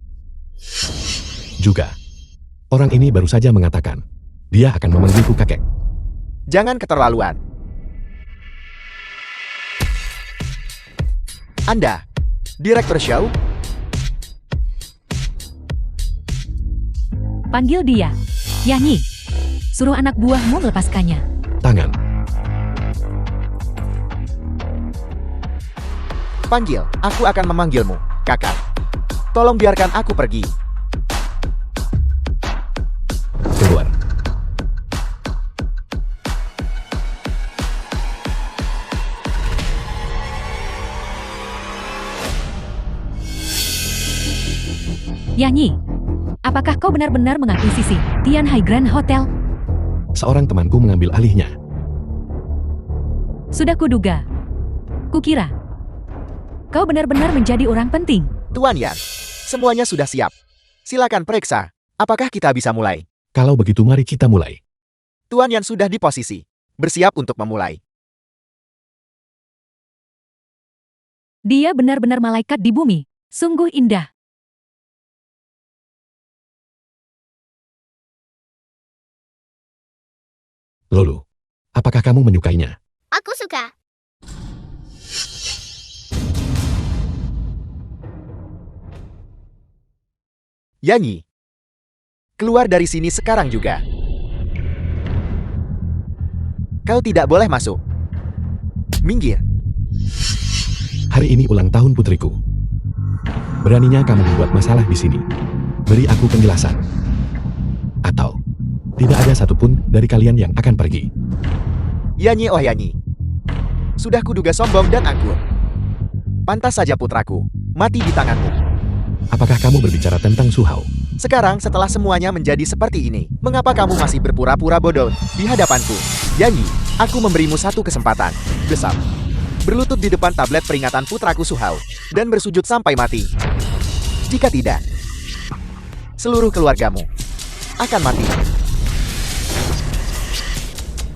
C: Juga, orang ini baru saja mengatakan dia akan memanggilku kakek.
A: Jangan keterlaluan. Anda, Direktur Show?
B: Panggil dia. Yanyi, suruh anak buahmu melepaskannya.
C: Tangan.
A: Panggil, aku akan memanggilmu, kakak. Tolong biarkan aku pergi.
B: Yanyi, apakah kau benar-benar mengakuisisi Tianhai Grand Hotel?
C: Seorang temanku mengambil alihnya.
B: Sudah kuduga. Kukira kau benar-benar menjadi orang penting.
A: Tuan Yan, semuanya sudah siap. Silakan periksa. Apakah kita bisa mulai?
C: Kalau begitu mari kita mulai.
A: Tuan Yan sudah di posisi. Bersiap untuk memulai.
B: Dia benar-benar malaikat di bumi. Sungguh indah.
C: Lulu, apakah kamu menyukainya?
F: Aku suka.
A: Yanyi, keluar dari sini sekarang juga. Kau tidak boleh masuk. Minggir.
C: Hari ini ulang tahun putriku. Beraninya kamu membuat masalah di sini. Beri aku penjelasan. Atau tidak ada satupun dari kalian yang akan pergi.
A: Yanyi, oh Yanyi. Sudah kuduga sombong dan angkur. Pantas saja putraku, mati di tanganmu.
C: Apakah kamu berbicara tentang Su Hao?
A: Sekarang setelah semuanya menjadi seperti ini, mengapa kamu masih berpura-pura bodoh di hadapanku? Yanyi, aku memberimu satu kesempatan. Besar. Berlutut di depan tablet peringatan putraku Su Hao, dan bersujud sampai mati. Jika tidak, seluruh keluargamu akan mati.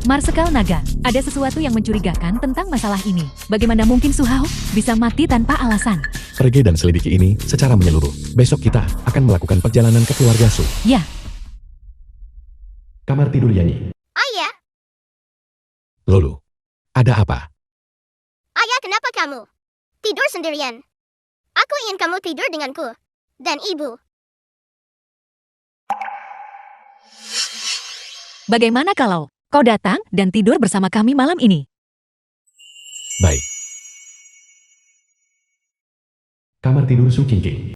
B: Marsekal Naga, ada sesuatu yang mencurigakan tentang masalah ini. Bagaimana mungkin Su Hao bisa mati tanpa alasan?
C: Pergi dan selidiki ini secara menyeluruh. Besok kita akan melakukan perjalanan ke keluarga Su.
B: Ya,
C: Kamar tidur Yanyi.
F: Ayah,
C: Lulu, ada apa?
F: ayah kenapa kamu tidur sendirian? Aku ingin kamu tidur denganku dan ibu.
B: bagaimana kalau kau datang dan tidur bersama kami malam ini?
C: Baik. Kamar tidur Su Qingqing.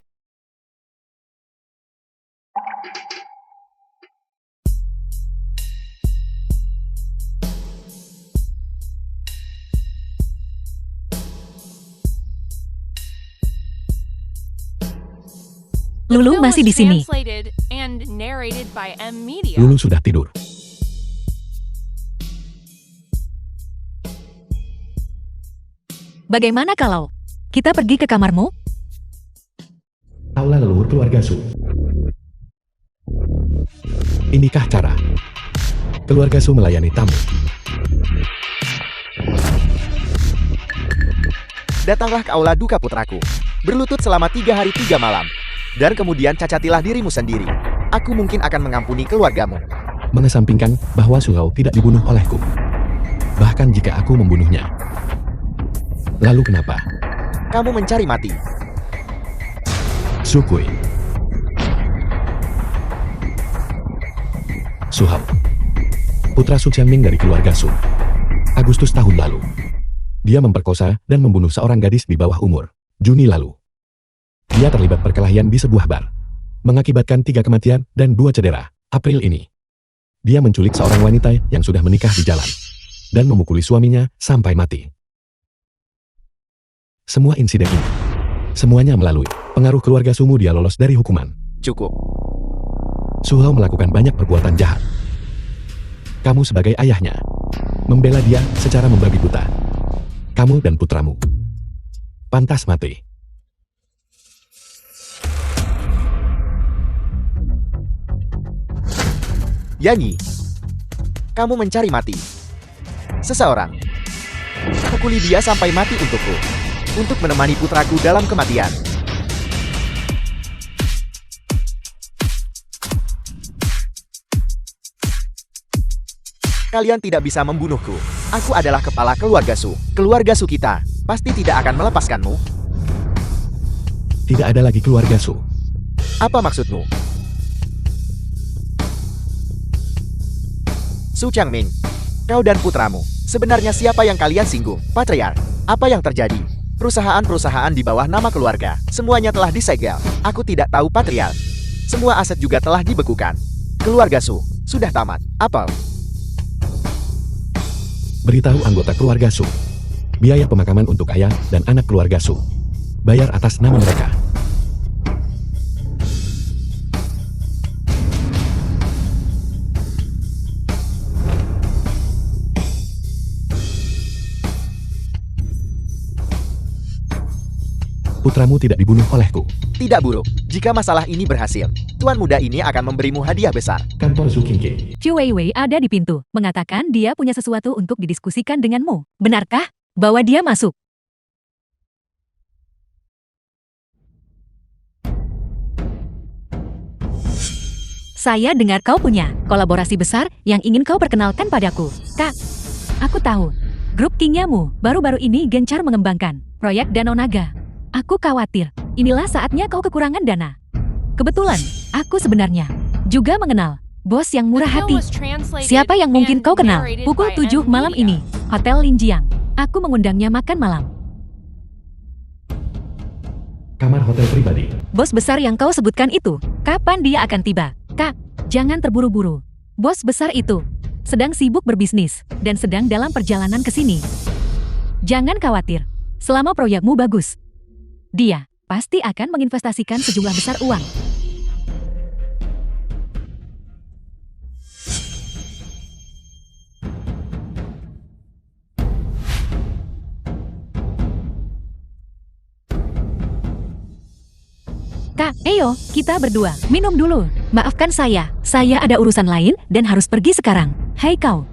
B: Lulu
D: Film
B: masih
D: was
B: di sini.
D: translated and narrated by M Media.
C: Lulu sudah tidur.
B: Bagaimana kalau kita pergi ke kamarmu?
C: Aula leluhur keluarga Su. Inikah cara keluarga Su melayani tamu?
A: Datanglah ke aula duka putraku. Berlutut selama 3 hari 3 malam. Dan kemudian cacatilah dirimu sendiri. Aku mungkin akan mengampuni keluargamu.
C: Mengesampingkan bahwa Su Hao tidak dibunuh olehku. Bahkan jika aku membunuhnya. Lalu kenapa?
A: Kamu mencari mati.
C: Su Kui. Su Hao, putra Su Qiangming dari keluarga Su. Agustus tahun lalu. Dia memperkosa dan membunuh seorang gadis di bawah umur. Juni lalu. Dia terlibat perkelahian di sebuah bar. Mengakibatkan 3 kematian dan 2 cedera. April ini. Dia menculik seorang wanita yang sudah menikah di jalan. Dan memukuli suaminya sampai mati. Semua insiden ini. Semuanya melalui pengaruh keluarga Sumu dia lolos dari hukuman.
A: Cukup.
C: Su Hao melakukan banyak perbuatan jahat. Kamu sebagai ayahnya. Membela dia secara membabi buta. Kamu dan putramu pantas mati.
A: Yanyi, kamu mencari mati. Seseorang. Pukuli dia sampai mati untukku. Untuk menemani putraku dalam kematian. Kalian tidak bisa membunuhku. Aku adalah kepala keluarga Su. Keluarga Su kita pasti tidak akan melepaskanmu.
C: Tidak ada lagi keluarga Su.
A: Apa maksudmu? Su Qiangming, kau dan putramu, sebenarnya siapa yang kalian singgung? Patriark, apa yang terjadi? Perusahaan-perusahaan di bawah nama keluarga, semuanya telah disegel. Aku tidak tahu Patriark. Semua aset juga telah dibekukan. Keluarga Su, sudah tamat. Apel.
C: Beritahu anggota keluarga Su. Biaya pemakaman untuk ayah dan anak keluarga Su. Bayar atas nama mereka. putramu tidak dibunuh olehku.
A: Tidak buruk. Jika masalah ini berhasil, Tuan Muda ini akan memberimu hadiah besar.
C: Kantor Zhu Qingqing.
B: Chu Weiwei ada di pintu, mengatakan dia punya sesuatu untuk didiskusikan denganmu. Benarkah? Bawa dia masuk. Saya dengar kau punya kolaborasi besar yang ingin kau perkenalkan padaku. Kak, aku tahu. Grup Kingyamu baru-baru ini gencar mengembangkan proyek Danau Naga. Aku khawatir, inilah saatnya kau kekurangan dana. Kebetulan, aku sebenarnya juga mengenal bos yang murah
D: The film
B: hati.
D: was translated
B: Siapa yang mungkin
D: and
B: kau kenal?
D: narrated
B: Pukul
D: by
B: 7
D: M
B: malam
D: Media.
B: ini, Hotel Linjiang. Aku mengundangnya makan malam.
C: Kamar hotel pribadi.
B: Bos besar yang kau sebutkan itu, kapan dia akan tiba? Kak, jangan terburu-buru. Bos besar itu sedang sibuk berbisnis dan sedang dalam perjalanan ke sini. Jangan khawatir, selama proyekmu bagus, dia pasti akan menginvestasikan sejumlah besar uang. Kak, ayo, kita berdua, minum dulu. Maafkan saya ada urusan lain dan harus pergi sekarang. Hai kau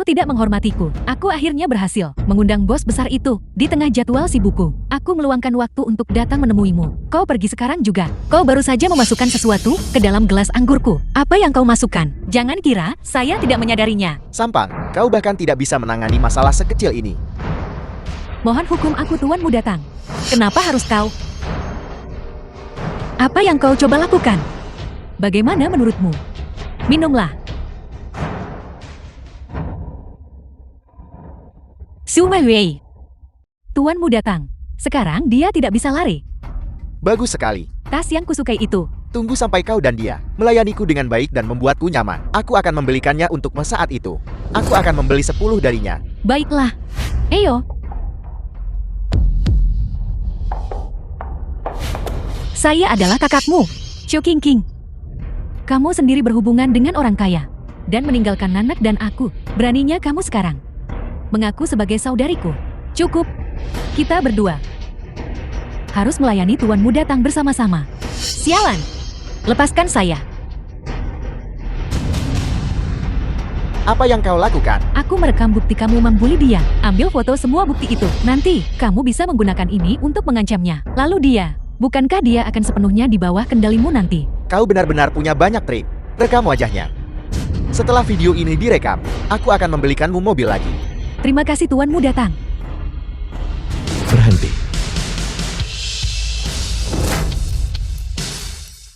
B: tidak menghormatiku. Aku akhirnya berhasil mengundang bos besar itu di tengah jadwal sibukku. Aku meluangkan waktu untuk datang menemuimu. Kau pergi sekarang juga. Kau baru saja memasukkan sesuatu ke dalam gelas anggurku. Apa yang kau masukkan? Jangan kira saya tidak menyadarinya.
A: Sampang, kau bahkan tidak bisa menangani masalah sekecil ini.
B: Mohon hukum aku tuanmu datang. Kenapa harus kau? Apa yang kau coba lakukan? Bagaimana menurutmu? Minumlah. Xu Weiwei. Tuanmu datang. Sekarang dia tidak bisa lari.
A: Bagus sekali.
B: Tas yang kusukai itu.
A: Tunggu sampai kau dan dia melayaniku dengan baik dan membuatku nyaman. Aku akan membelikannya untukmu saat itu. Aku akan membeli 10 darinya.
B: Baiklah. Ayo. Saya adalah kakakmu, Chu Qingqing. Kamu sendiri berhubungan dengan orang kaya dan meninggalkan Nanak dan aku. Beraninya kamu sekarang mengaku sebagai saudariku. Cukup. Kita berdua harus melayani tuanmu datang bersama-sama. Sialan. Lepaskan saya.
A: Apa yang kau lakukan?
B: Aku merekam bukti kamu membuli dia. Ambil foto semua bukti itu. Nanti, kamu bisa menggunakan ini untuk mengancamnya. Lalu dia, bukankah dia akan sepenuhnya di bawah kendalimu nanti?
A: Kau benar-benar punya banyak trik. Rekam wajahnya. Setelah video ini direkam, aku akan membelikanmu mobil lagi.
B: Terima kasih tuanmu datang.
C: Berhenti.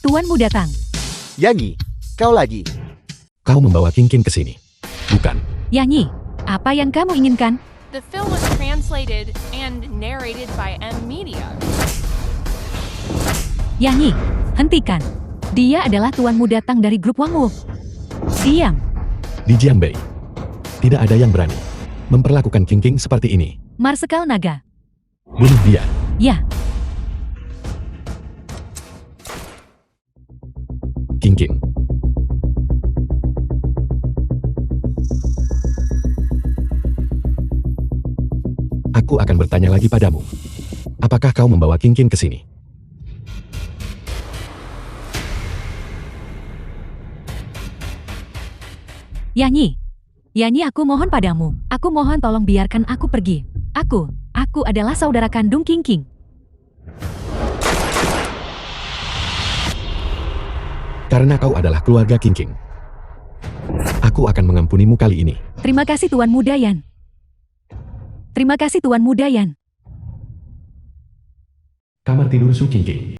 B: Tuanmu datang.
A: Yanyi, kau lagi.
C: Kau membawa Qingqing ke sini. Bukan.
B: Yanyi, apa yang kamu inginkan?
D: The film was translated and narrated by M Media.
B: Yanyi, hentikan. Dia adalah tuanmu datang dari grup Wangwu. Diam.
C: Di Jiangbei. Tidak ada yang berani memperlakukan Qingqing seperti ini.
B: Marsekal Naga.
C: Bunuh dia.
B: Ya,
C: Qingqing. Aku akan bertanya lagi padamu. Apakah kau membawa Qingqing ke sini?
B: Yanyi. Yanyi, aku mohon padamu. Aku mohon tolong biarkan aku pergi. Aku adalah saudara kandung Qingqing.
C: Karena kau adalah keluarga Qingqing. Aku akan mengampunimu kali ini.
B: Terima kasih tuanmu Dayan. Terima kasih tuanmu Dayan.
C: Kamar tidur Zhu Qingqing.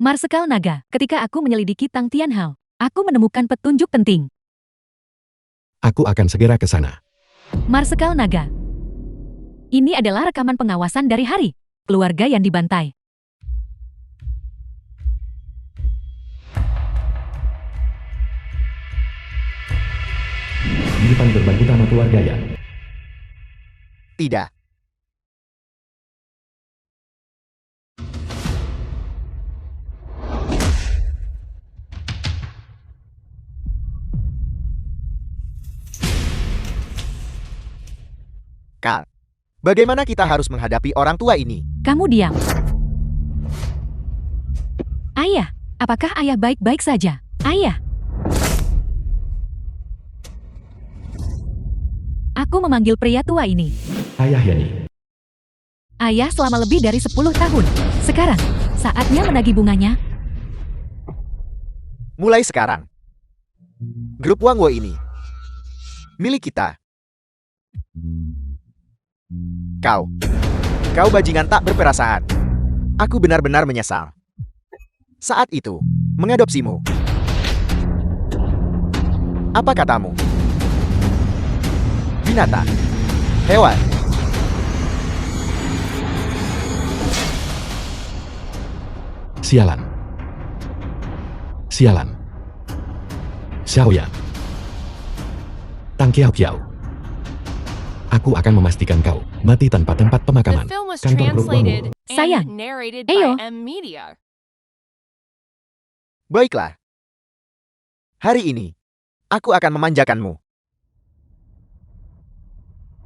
B: Marsekal Naga, ketika aku menyelidiki Tang Tianhao, aku menemukan petunjuk penting.
C: Aku akan segera ke sana.
B: Marsekal Naga. Ini adalah rekaman pengawasan dari hari keluarga yang dibantai.
C: Di depan gerbang utama keluarga Yan.
A: Tidak. Bagaimana kita harus menghadapi orang tua ini?
B: Kamu diam. Ayah, apakah ayah baik-baik saja? Ayah. Aku memanggil pria tua ini.
C: Ayah Yani.
B: Ayah selama lebih dari 10 tahun. Sekarang, saatnya menagih bunganya.
A: Mulai sekarang, grup Wangwo ini milik kita. Kau bajingan tak berperasaan. Aku benar-benar menyesal saat itu mengadopsimu. Apa katamu? Binatang, hewan.
C: Sialan. Sialan. Xiaoyan. Tang Kiao Kiao. Aku akan memastikan kau mati tanpa tempat
D: The
C: pemakaman.
D: film was
C: Kantor grup
D: translated
C: Wangwo.
B: Sayang.
D: and narrated
B: Eyo.
D: by M Media.
A: Baiklah. Hari ini, aku akan memanjakanmu.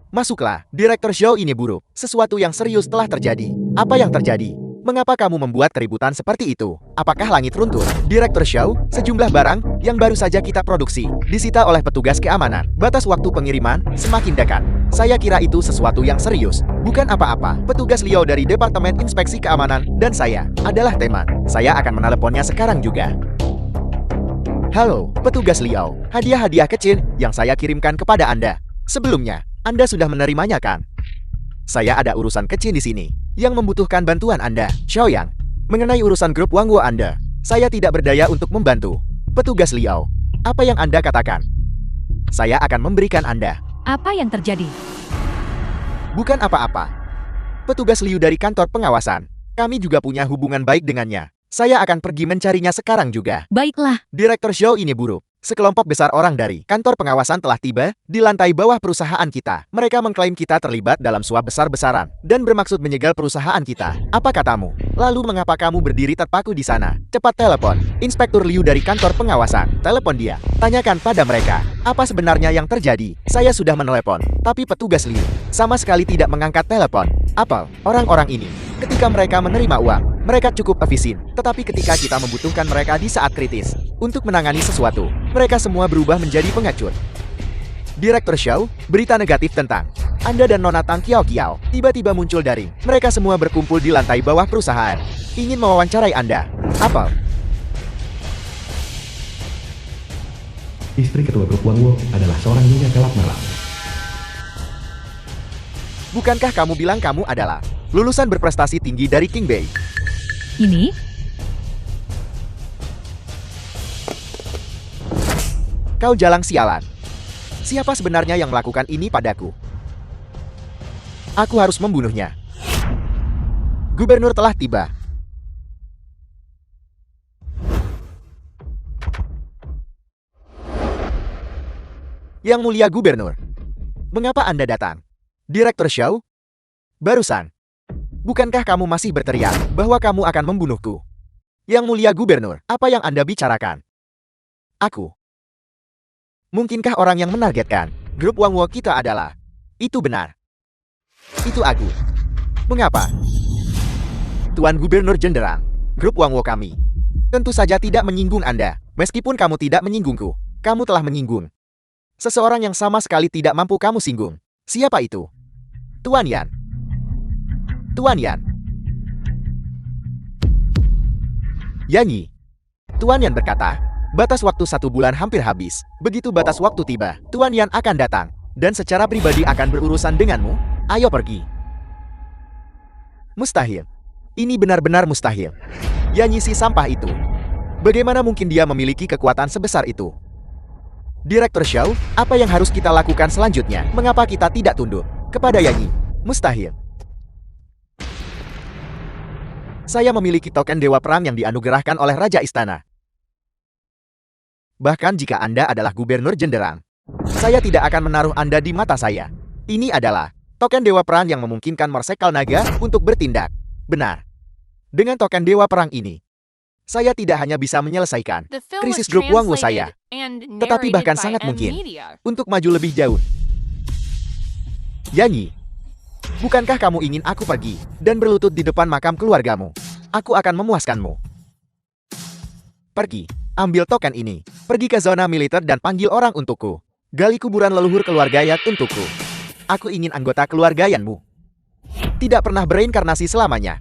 A: Masuklah, Direktur Show ini buruk. Sesuatu yang serius telah terjadi. Apa yang terjadi? Mengapa kamu membuat keributan seperti itu? Apakah langit runtuh? Direktur Show, sejumlah barang yang baru saja kita produksi disita oleh petugas keamanan. Batas waktu pengiriman semakin dekat. Saya kira itu sesuatu yang serius. Bukan apa-apa. Petugas Liao dari Departemen Inspeksi Keamanan dan saya adalah teman. Saya akan meneleponnya sekarang juga. Halo, petugas Liao. Hadiah-hadiah kecil yang saya kirimkan kepada Anda. Sebelumnya, Anda sudah menerimanya kan? Saya ada urusan kecil di sini yang membutuhkan bantuan Anda. Xiaoyang, mengenai urusan grup Wangwo Anda, saya tidak berdaya untuk membantu. Petugas Liao, apa yang Anda katakan? Saya akan memberikan Anda.
B: Apa yang terjadi?
A: Bukan apa-apa. Petugas Liu dari kantor pengawasan. Kami juga punya hubungan baik dengannya. Saya akan pergi mencarinya sekarang juga.
B: Baiklah,
A: Direktur Show ini buruk. Sekelompok besar orang dari kantor pengawasan telah tiba di lantai bawah perusahaan kita. Mereka mengklaim kita terlibat dalam suap besar-besaran dan bermaksud menyegel perusahaan kita. Apa katamu? Lalu mengapa kamu berdiri terpaku di sana? Cepat telepon Inspektur Liu dari kantor pengawasan. Telepon dia. Tanyakan pada mereka, apa sebenarnya yang terjadi? Saya sudah menelepon, tapi petugas Liu sama sekali tidak mengangkat telepon. Apel, orang-orang ini, ketika mereka menerima uang, mereka cukup efisien. Tetapi ketika kita membutuhkan mereka di saat kritis untuk menangani sesuatu, mereka semua berubah menjadi pengecut. Direktur Show, berita negatif tentang Anda dan Nona Tang Kiao Kiao tiba-tiba muncul dari mereka semua berkumpul di lantai bawah perusahaan. Ingin mewawancarai Anda. Apel,
C: Istri ketua grup Wangwo adalah seorang nyonya gelap malam.
A: bukankah kamu bilang kamu adalah lulusan berprestasi tinggi dari King Bay?
B: ini
A: Kau jalang sialan. Siapa sebenarnya yang melakukan ini padaku? Aku harus membunuhnya. Gubernur telah tiba. Yang mulia Gubernur, mengapa Anda datang? Direktur Show? Barusan. Bukankah kamu masih berteriak bahwa kamu akan membunuhku? Yang mulia Gubernur, apa yang Anda bicarakan? Aku. Mungkinkah orang yang menargetkan grup Wangwo kita adalah? Itu benar. Itu aku. Mengapa? Tuan Gubernur Jenderang, grup Wangwo kami tentu saja tidak menyinggung Anda. Meskipun kamu tidak menyinggungku, kamu telah menyinggung seseorang yang sama sekali tidak mampu kamu singgung. Siapa itu? Tuan Yan. Tuan Yan. Yanyi. Tuan Yan berkata, batas waktu 1 bulan hampir habis. Begitu batas waktu tiba, Tuan Yan akan datang dan secara pribadi akan berurusan denganmu. Ayo pergi. Mustahil. Ini benar-benar mustahil. Yanyi si sampah itu. Bagaimana mungkin dia memiliki kekuatan sebesar itu? Direktur Show, apa yang harus kita lakukan selanjutnya? Mengapa kita tidak tunduk kepada Yanyi? Mustahil. Saya memiliki token Dewa Perang yang dianugerahkan oleh Raja Istana. Bahkan jika Anda adalah Gubernur Jenderang, saya tidak akan menaruh Anda di mata saya. Ini adalah token Dewa Perang yang memungkinkan Marsekal Naga untuk bertindak. Benar. Dengan token Dewa Perang ini, saya tidak hanya bisa menyelesaikan
D: The film
A: krisis
D: was
A: grup Wangwo saya,
D: translated and
A: tetapi
D: narrated
A: bahkan
D: by
A: sangat
D: M
A: mungkin
D: Media.
A: untuk maju lebih jauh. Yanyi, Bukankah kamu ingin aku pergi dan berlutut di depan makam keluargamu? Aku akan memuaskanmu. Pergi, ambil token ini. Pergi ke zona militer dan panggil orang untukku. Gali kuburan leluhur keluarga Yat untukku. Aku ingin anggota keluarga Yanmu. Tidak pernah bereinkarnasi selamanya.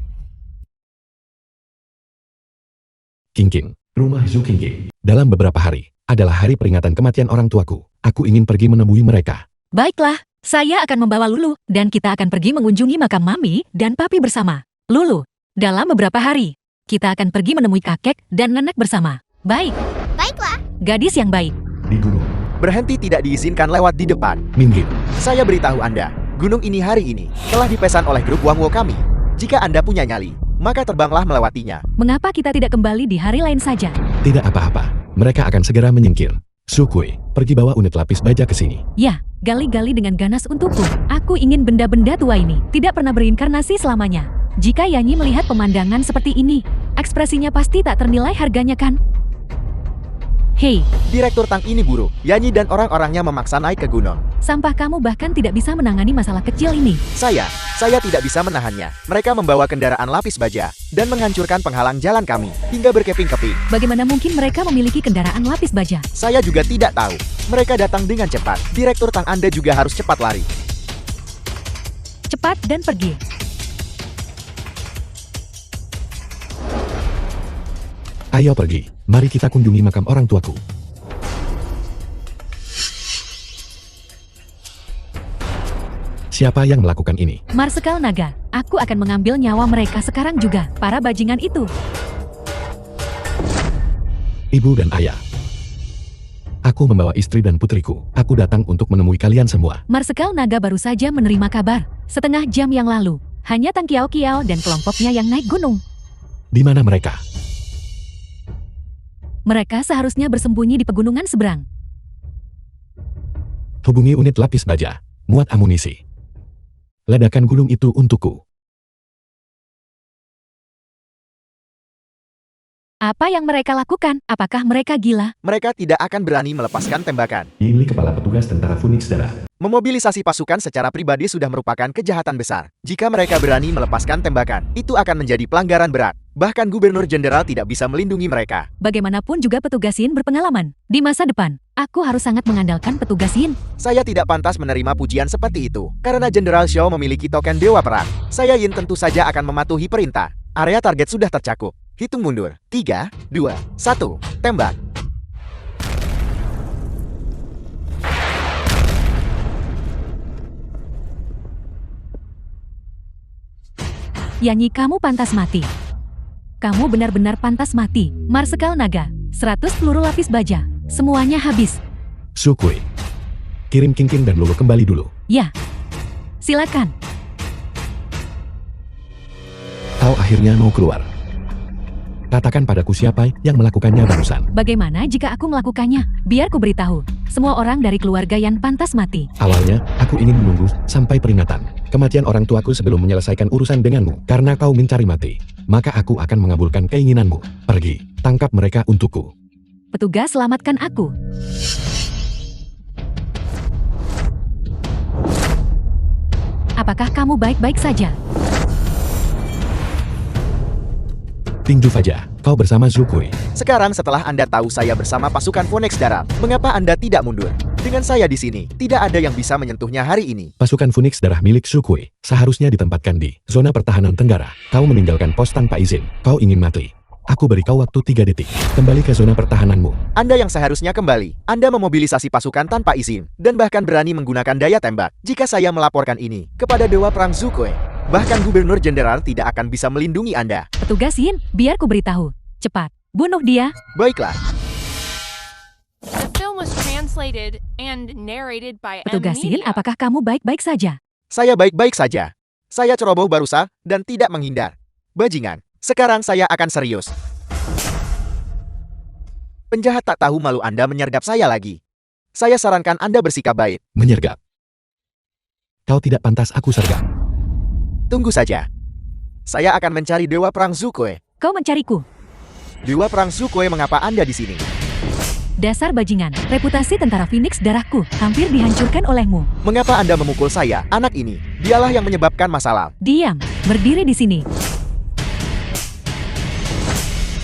C: King, rumah Zhu King. Dalam beberapa hari, adalah hari peringatan kematian orang tuaku. Aku ingin pergi menemui mereka.
B: Baiklah, saya akan membawa Lulu, dan kita akan pergi mengunjungi makam Mami dan Papi bersama. Lulu, dalam beberapa hari, kita akan pergi menemui kakek dan nenek bersama. Baik,
F: Baiklah.
B: gadis yang baik.
C: Di gunung.
A: Berhenti tidak diizinkan lewat di depan.
C: Minggir.
A: Saya beritahu Anda, gunung ini hari ini telah dipesan oleh grup Wangwo kami. Jika Anda punya nyali, maka terbanglah melewatinya.
B: Mengapa kita tidak kembali di hari lain saja?
C: Tidak apa-apa. Mereka akan segera menyingkir. Sukui, pergi bawa unit lapis baja ke sini.
B: Ya, gali-gali dengan ganas untukku. Aku ingin benda-benda tua ini tidak pernah bereinkarnasi selamanya. Jika Yanyi melihat pemandangan seperti ini, ekspresinya pasti tak ternilai harganya kan? Hei,
A: Direktur Tang ini buruk. Yanyi dan orang-orangnya memaksa naik ke gunung.
B: sampah kamu bahkan tidak bisa menangani masalah kecil ini.
A: Saya tidak bisa menahannya. Mereka membawa kendaraan lapis baja dan menghancurkan penghalang jalan kami hingga berkeping-keping.
B: Bagaimana mungkin mereka memiliki kendaraan lapis baja?
A: Saya juga tidak tahu. Mereka datang dengan cepat. Direktur Tang Anda juga harus cepat lari.
B: Cepat dan pergi.
C: Ayo pergi. Mari kita kunjungi makam orang tuaku. Siapa yang melakukan ini?
B: Marsekal Naga, aku akan mengambil nyawa mereka sekarang juga, para bajingan itu.
C: Ibu dan ayah. Aku membawa istri dan putriku. Aku datang untuk menemui kalian semua.
B: Marsekal Naga baru saja menerima kabar, setengah jam yang lalu. Hanya Tang Kiao Kiao dan kelompoknya yang naik gunung.
C: Di mana mereka?
B: Mereka seharusnya bersembunyi di pegunungan seberang.
C: Hubungi unit lapis baja. Muat amunisi. Ledakan gunung itu untukku.
B: Apa yang mereka lakukan? Apakah mereka gila?
A: Mereka tidak akan berani melepaskan tembakan.
C: Ini kepala petugas tentara Phoenix Darah.
A: Memobilisasi pasukan secara pribadi sudah merupakan kejahatan besar. Jika mereka berani melepaskan tembakan, itu akan menjadi pelanggaran berat. Bahkan Gubernur Jenderal tidak bisa melindungi mereka.
B: Bagaimanapun juga petugas Yin berpengalaman. Di masa depan, aku harus sangat mengandalkan petugas Yin.
A: Saya tidak pantas menerima pujian seperti itu. Karena Jenderal Xiao memiliki token Dewa Perang. Saya Yin tentu saja akan mematuhi perintah. Area target sudah tercakup. Hitung mundur. 3, 2, 1. Tembak.
B: Yanyi, kamu pantas mati. Kamu benar-benar pantas mati. Marsekal Naga, 100 peluru lapis baja. Semuanya habis.
C: Sukui. Kirim King dan Lulu kembali dulu.
B: Ya. Silakan.
C: Kau akhirnya mau keluar. Katakan padaku siapa yang melakukannya barusan.
B: Bagaimana jika aku melakukannya? Biar ku beritahu. Semua orang dari keluarga Yan pantas mati.
C: Awalnya, aku ingin menunggu sampai peringatan kematian orang tuaku sebelum menyelesaikan urusan denganmu. Karena kau mencari mati, maka aku akan mengabulkan keinginanmu. Pergi, tangkap mereka untukku.
B: Petugas, selamatkan aku. Apakah kamu baik-baik saja?
C: Tinju Faja, kau bersama Zukui.
A: Sekarang setelah Anda tahu saya bersama pasukan Phoenix Darat, mengapa Anda tidak mundur? Dengan saya di sini, tidak ada yang bisa menyentuhnya hari ini.
C: Pasukan Phoenix Darah milik Sukui seharusnya ditempatkan di zona pertahanan Tenggara. Kau meninggalkan pos tanpa izin. Kau ingin mati. Aku beri kau waktu 3 detik. Kembali ke zona pertahananmu.
A: Anda yang seharusnya kembali. Anda memobilisasi pasukan tanpa izin, dan bahkan berani menggunakan daya tembak. Jika saya melaporkan ini kepada Dewa Perang Zukui, bahkan Gubernur Jenderal tidak akan bisa melindungi Anda.
B: Petugas Yin, biar ku beritahu. Cepat, bunuh dia.
A: Baiklah.
D: The film was translated and narrated by
B: Petugas Yin,
D: Media.
B: apakah kamu baik-baik saja?
A: Saya baik-baik saja. Saya ceroboh barusan dan tidak menghindar. Bajingan, sekarang saya akan serius. Penjahat tak tahu malu Anda menyergap saya lagi. Saya sarankan Anda bersikap baik.
C: Menyergap. Kau tidak pantas aku sergap.
A: Tunggu saja. Saya akan mencari Dewa Perang Zukui.
B: Kau mencariku.
A: Dewa Perang Zukui, mengapa Anda di sini?
B: Dasar bajingan, reputasi tentara Phoenix darahku hampir dihancurkan olehmu.
A: Mengapa Anda memukul saya, anak ini? Dialah yang menyebabkan masalah.
B: Diam, berdiri di sini.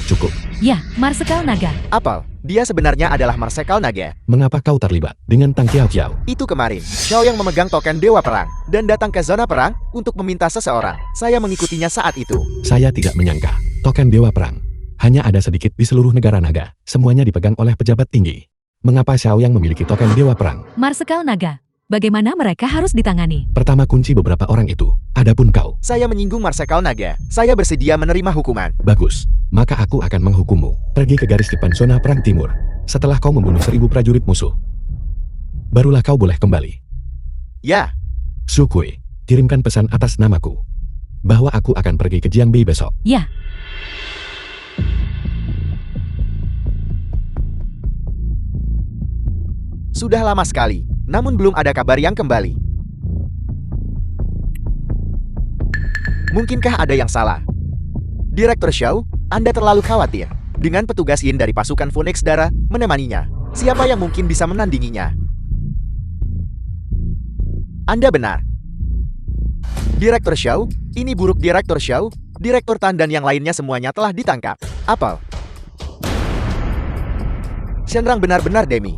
C: Cukup.
B: Ya, Marsekal Naga.
A: Apel, dia sebenarnya adalah Marsekal Naga.
C: Mengapa kau terlibat dengan Tang Xiao Xiao?
A: Itu kemarin, Xiao yang memegang token Dewa Perang dan datang ke zona perang untuk meminta seseorang. Saya mengikutinya saat itu.
C: Saya tidak menyangka. Token Dewa Perang hanya ada sedikit di seluruh negara naga. Semuanya dipegang oleh pejabat tinggi. Mengapa Xiao yang memiliki token Dewa Perang?
B: Marsekal Naga. Bagaimana mereka harus ditangani?
C: Pertama kunci beberapa orang itu. Adapun kau,
A: Saya menyinggung Marsekal Naga. Saya bersedia menerima hukuman.
C: bagus. Maka aku akan menghukummu. Pergi ke garis depan zona perang timur. Setelah kau membunuh 1000 prajurit musuh, barulah kau boleh kembali.
A: Ya,
C: Su Kui, kirimkan pesan atas namaku bahwa aku akan pergi ke Jiangbei besok.
B: Ya,
A: sudah lama sekali, namun belum ada kabar yang kembali. Mungkinkah ada yang salah? Direktur Xiao, Anda terlalu khawatir. Dengan petugas Yin dari pasukan Phoenix Dara menemaninya, siapa yang mungkin bisa menandinginya? Anda benar. Direktur Xiao, ini buruk Direktur Xiao, Direktur Tan dan yang lainnya semuanya telah ditangkap. Apel. Shenrang benar-benar demi.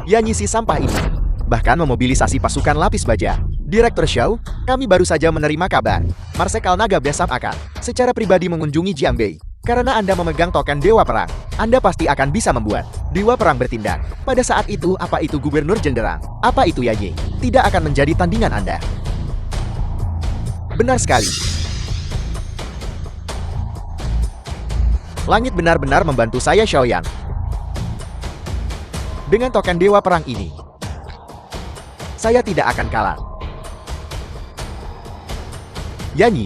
A: Yanyi si sampah ini. Bahkan memobilisasi pasukan lapis baja. Direktur Xiao, kami baru saja menerima kabar. Marsekal Naga besok akan secara pribadi mengunjungi Jiangbei. Karena Anda memegang token Dewa Perang, Anda pasti akan bisa membuat Dewa Perang bertindak. Pada saat itu, apa itu Gubernur Jenderang? Apa itu Yanyi? Tidak akan menjadi tandingan Anda. Benar sekali. Langit benar-benar membantu saya, Xiaoyang. Dengan token Dewa Perang ini, saya tidak akan kalah. Yanyi,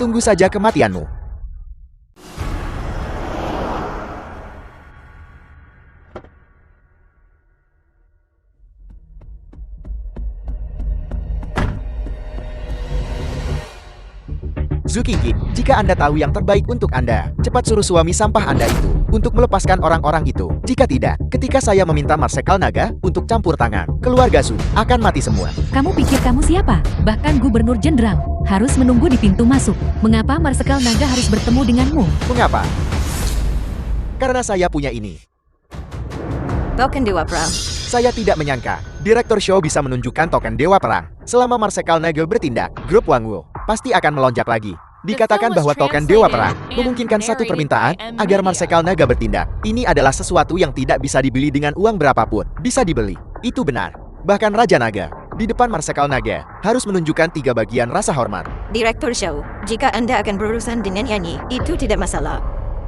A: tunggu saja kematianmu. Zukiki, jika Anda tahu yang terbaik untuk Anda, cepat suruh suami sampah Anda itu untuk melepaskan orang-orang itu. Jika tidak, ketika saya meminta Marsekal Naga untuk campur tangan, keluarga Su akan mati semua.
B: kamu pikir kamu siapa? Bahkan Gubernur Jenderal harus menunggu di pintu masuk. Mengapa Marsekal Naga harus bertemu denganmu?
A: Mengapa? Karena saya punya ini.
E: Token Dewa Perang.
A: Saya tidak menyangka, Direktur Xiao bisa menunjukkan token Dewa Perang. Selama Marsekal Naga bertindak, grup Wangwu pasti akan melonjak lagi. Dikatakan bahwa token Dewa Perang memungkinkan satu permintaan agar Marsekal Naga bertindak. Ini adalah sesuatu yang tidak bisa dibeli dengan uang berapapun. Bisa dibeli. Itu benar. Bahkan Raja Naga, di depan Marsekal Naga, harus menunjukkan 3 bagian rasa hormat.
E: Direktur Xiao, jika Anda akan berurusan dengan Yanyi, itu tidak masalah.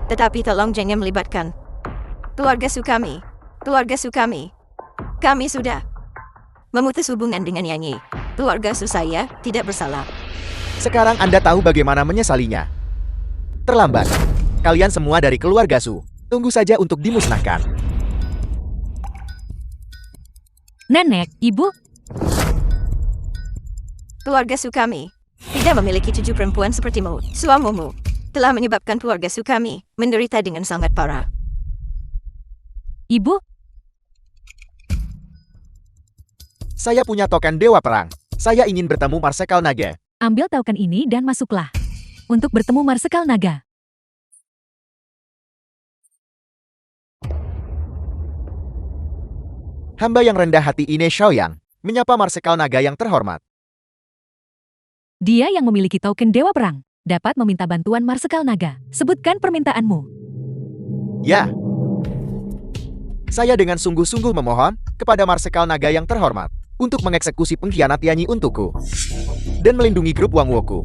E: Tetapi tolong jangan melibatkan keluarga Su kami. Keluarga Su kami. Kami sudah memutus hubungan dengan Yanyi. Keluarga Su saya tidak bersalah.
A: Sekarang Anda tahu bagaimana menyesalinya. Terlambat. Kalian semua dari keluarga Su, tunggu saja untuk dimusnahkan.
B: Nenek, ibu,
E: Keluarga Su kami tidak memiliki cucu perempuan sepertimu. Suamimu telah menyebabkan keluarga Su kami menderita dengan sangat parah.
B: ibu,
A: Saya punya token Dewa Perang. Saya ingin bertemu Marsekal Naga.
B: ambil token ini dan masuklah. Untuk bertemu Marsekal Naga.
A: Hamba yang rendah hati ini Xiaoyang, menyapa Marsekal Naga yang terhormat.
B: Dia yang memiliki token Dewa Perang dapat meminta bantuan Marsekal Naga. Sebutkan permintaanmu.
A: Ya. Saya dengan sungguh-sungguh memohon kepada Marsekal Naga yang terhormat untuk mengeksekusi pengkhianat Yanyi untukku dan melindungi grup Wangwoku.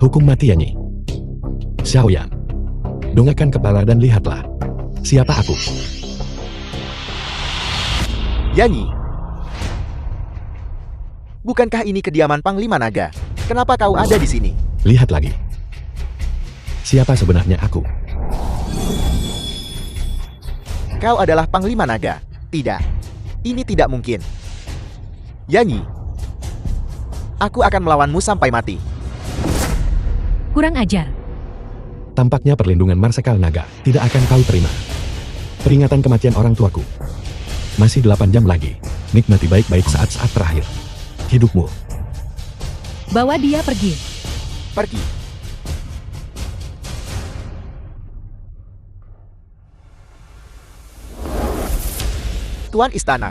C: Hukum mati Yanyi. Xiaoyang, dongakkan kepala dan lihatlah. Siapa aku?
A: Yanyi. Bukankah ini kediaman Panglima Naga? Kenapa kau ada di sini?
C: Lihat lagi. Siapa sebenarnya aku?
A: Kau adalah Panglima Naga. Tidak. Ini tidak mungkin. Yanyi. Aku akan melawanmu sampai mati.
B: Kurang ajar.
C: Tampaknya perlindungan Marsekal Naga tidak akan kau terima. Peringatan kematian orang tuaku. Masih 8 jam lagi. Nikmati baik-baik saat-saat terakhir hidupmu.
B: Bawa dia pergi.
A: Pergi. Tuan Istana.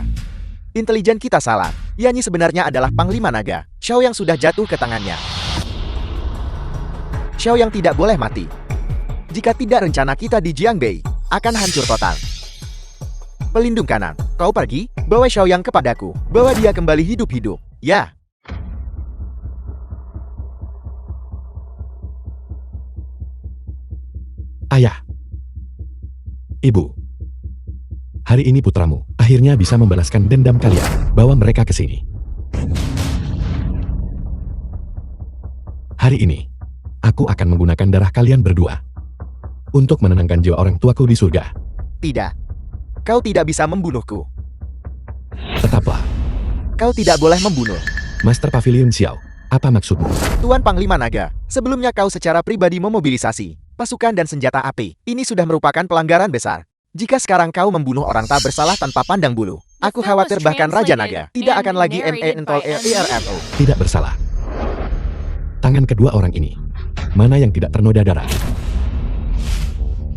A: Intelijen kita salah. Yanyi sebenarnya adalah Panglima Naga. Xiao yang sudah jatuh ke tangannya. Xiao yang tidak boleh mati. Jika tidak, rencana kita di Jiangbei akan hancur total. Pelindung kanan, kau pergi, bawa Xiao yang kepadaku. Bawa dia kembali hidup-hidup. Ya.
C: Ayah. Ibu. Hari ini putramu akhirnya bisa membalaskan dendam kalian. Bawa mereka ke sini. Hari ini, aku akan menggunakan darah kalian berdua untuk menenangkan jiwa orang tuaku di surga.
A: Tidak. Kau tidak bisa membunuhku.
C: Tetaplah.
A: Kau tidak boleh membunuh.
C: Master Pavilion Xiao, apa maksudmu?
A: Tuan Panglima Naga, sebelumnya kau secara pribadi memobilisasi pasukan dan senjata api. Ini sudah merupakan pelanggaran besar. Jika sekarang kau membunuh orang tak bersalah tanpa pandang bulu, aku khawatir bahkan Raja Naga tidak akan lagi MENTOLERMO.
C: Tidak bersalah. Tangan kedua orang ini, mana yang tidak ternoda darah?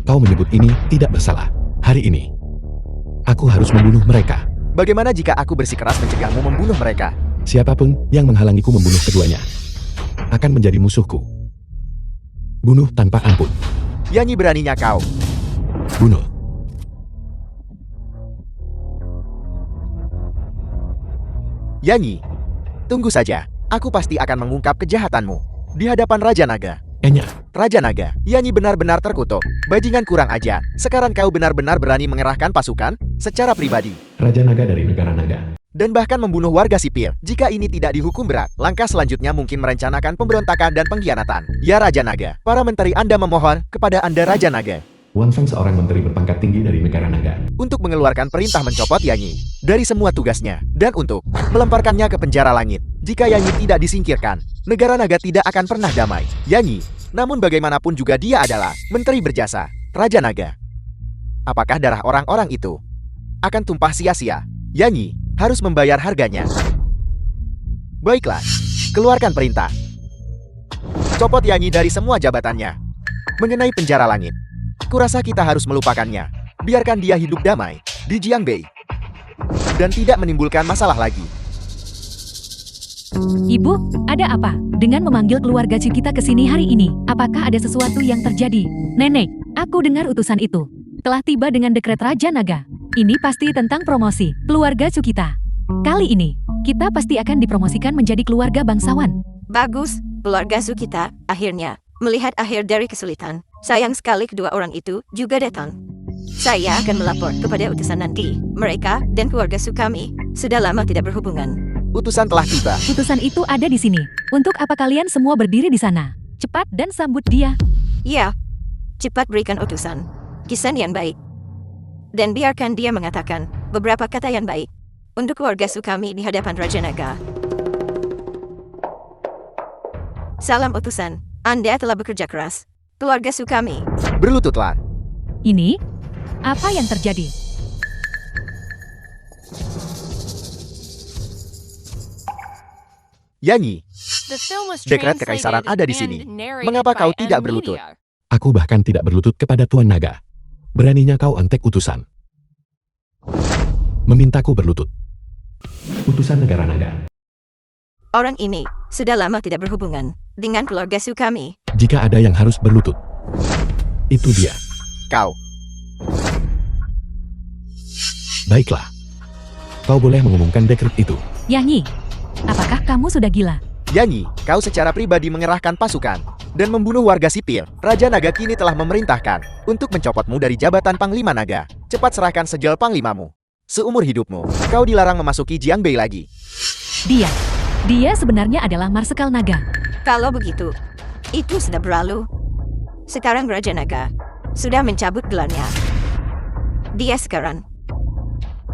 C: Kau menyebut ini tidak bersalah. Hari ini, aku harus membunuh mereka.
A: Bagaimana jika aku bersikeras mencegahmu membunuh mereka?
C: Siapapun yang menghalangiku membunuh keduanya akan menjadi musuhku. Bunuh tanpa ampun.
A: Yanyi beraninya kau.
C: Bunuh.
A: Yanyi, tunggu saja. Aku pasti akan mengungkap kejahatanmu di hadapan Raja Naga.
C: Enya,
A: Raja Naga, Yanyi benar-benar terkutuk. Bajingan kurang ajar. Sekarang kau benar-benar berani mengerahkan pasukan secara pribadi
C: Raja Naga dari negara Naga.
A: dan bahkan membunuh warga sipil. Jika ini tidak dihukum berat, langkah selanjutnya mungkin merencanakan pemberontakan dan pengkhianatan. Ya Raja Naga, para menteri Anda memohon kepada Anda Raja Naga
C: Wang Feng seorang menteri berpangkat tinggi dari negara Naga.
A: untuk mengeluarkan perintah mencopot Yanyi dari semua tugasnya dan untuk melemparkannya ke penjara langit. Jika Yanyi tidak disingkirkan, negara Naga tidak akan pernah damai. Yanyi, namun bagaimanapun juga dia adalah menteri berjasa, Raja Naga. Apakah darah orang-orang itu akan tumpah sia-sia? Yanyi harus membayar harganya. Baiklah, keluarkan perintah. Copot Yanyi dari semua jabatannya. Mengenai penjara langit, kurasa kita harus melupakannya. Biarkan dia hidup damai di Jiangbei dan tidak menimbulkan masalah lagi.
B: Ibu, ada apa? Dengan memanggil keluarga kita ke sini hari ini, apakah ada sesuatu yang terjadi? Nenek, aku dengar utusan itu telah tiba dengan dekret Raja Naga. Ini pasti tentang promosi keluarga kita. Kali ini, kita pasti akan dipromosikan menjadi keluarga bangsawan.
E: Bagus, keluarga Sukita, akhirnya melihat akhir dari kesulitan. Sayang sekali kedua orang itu juga datang. Saya akan melapor kepada utusan nanti. Mereka dan keluarga Sukami sudah lama tidak berhubungan.
A: Utusan telah tiba.
B: Utusan itu ada di sini. Untuk apa kalian semua berdiri di sana? Cepat dan sambut dia.
E: Ya, cepat berikan utusan. Kisan yang baik. Dan biarkan dia mengatakan beberapa kata yang baik untuk keluarga Sukami di hadapan Raja Naga. Salam utusan, Anda telah bekerja keras. Keluarga Sukami.
A: Berlututlah.
B: Ini, apa yang terjadi?
A: Yanyi,
D: The film was
A: dekret kekaisaran ada di sini. Mengapa kau tidak berlutut?
C: Aku bahkan tidak berlutut kepada Tuan Naga. Beraninya kau antek utusan. Memintaku berlutut. Utusan negara Naga.
E: Orang ini sudah lama tidak berhubungan dengan keluarga Sukami.
C: Jika ada yang harus berlutut, itu dia.
A: Kau.
C: Baiklah. Kau boleh mengumumkan dekret itu.
B: Yanyi, apakah kamu sudah gila?
A: Yanyi, kau secara pribadi mengerahkan pasukan dan membunuh warga sipil. Raja Naga kini telah memerintahkan untuk mencopotmu dari jabatan Panglima Naga. Cepat serahkan segel Panglimamu. Seumur hidupmu, kau dilarang memasuki Jiangbei lagi.
B: Dia sebenarnya adalah Marsekal Naga.
E: Kalau begitu, itu sudah berlalu. Sekarang Raja Naga sudah mencabut gelarnya. Dia sekarang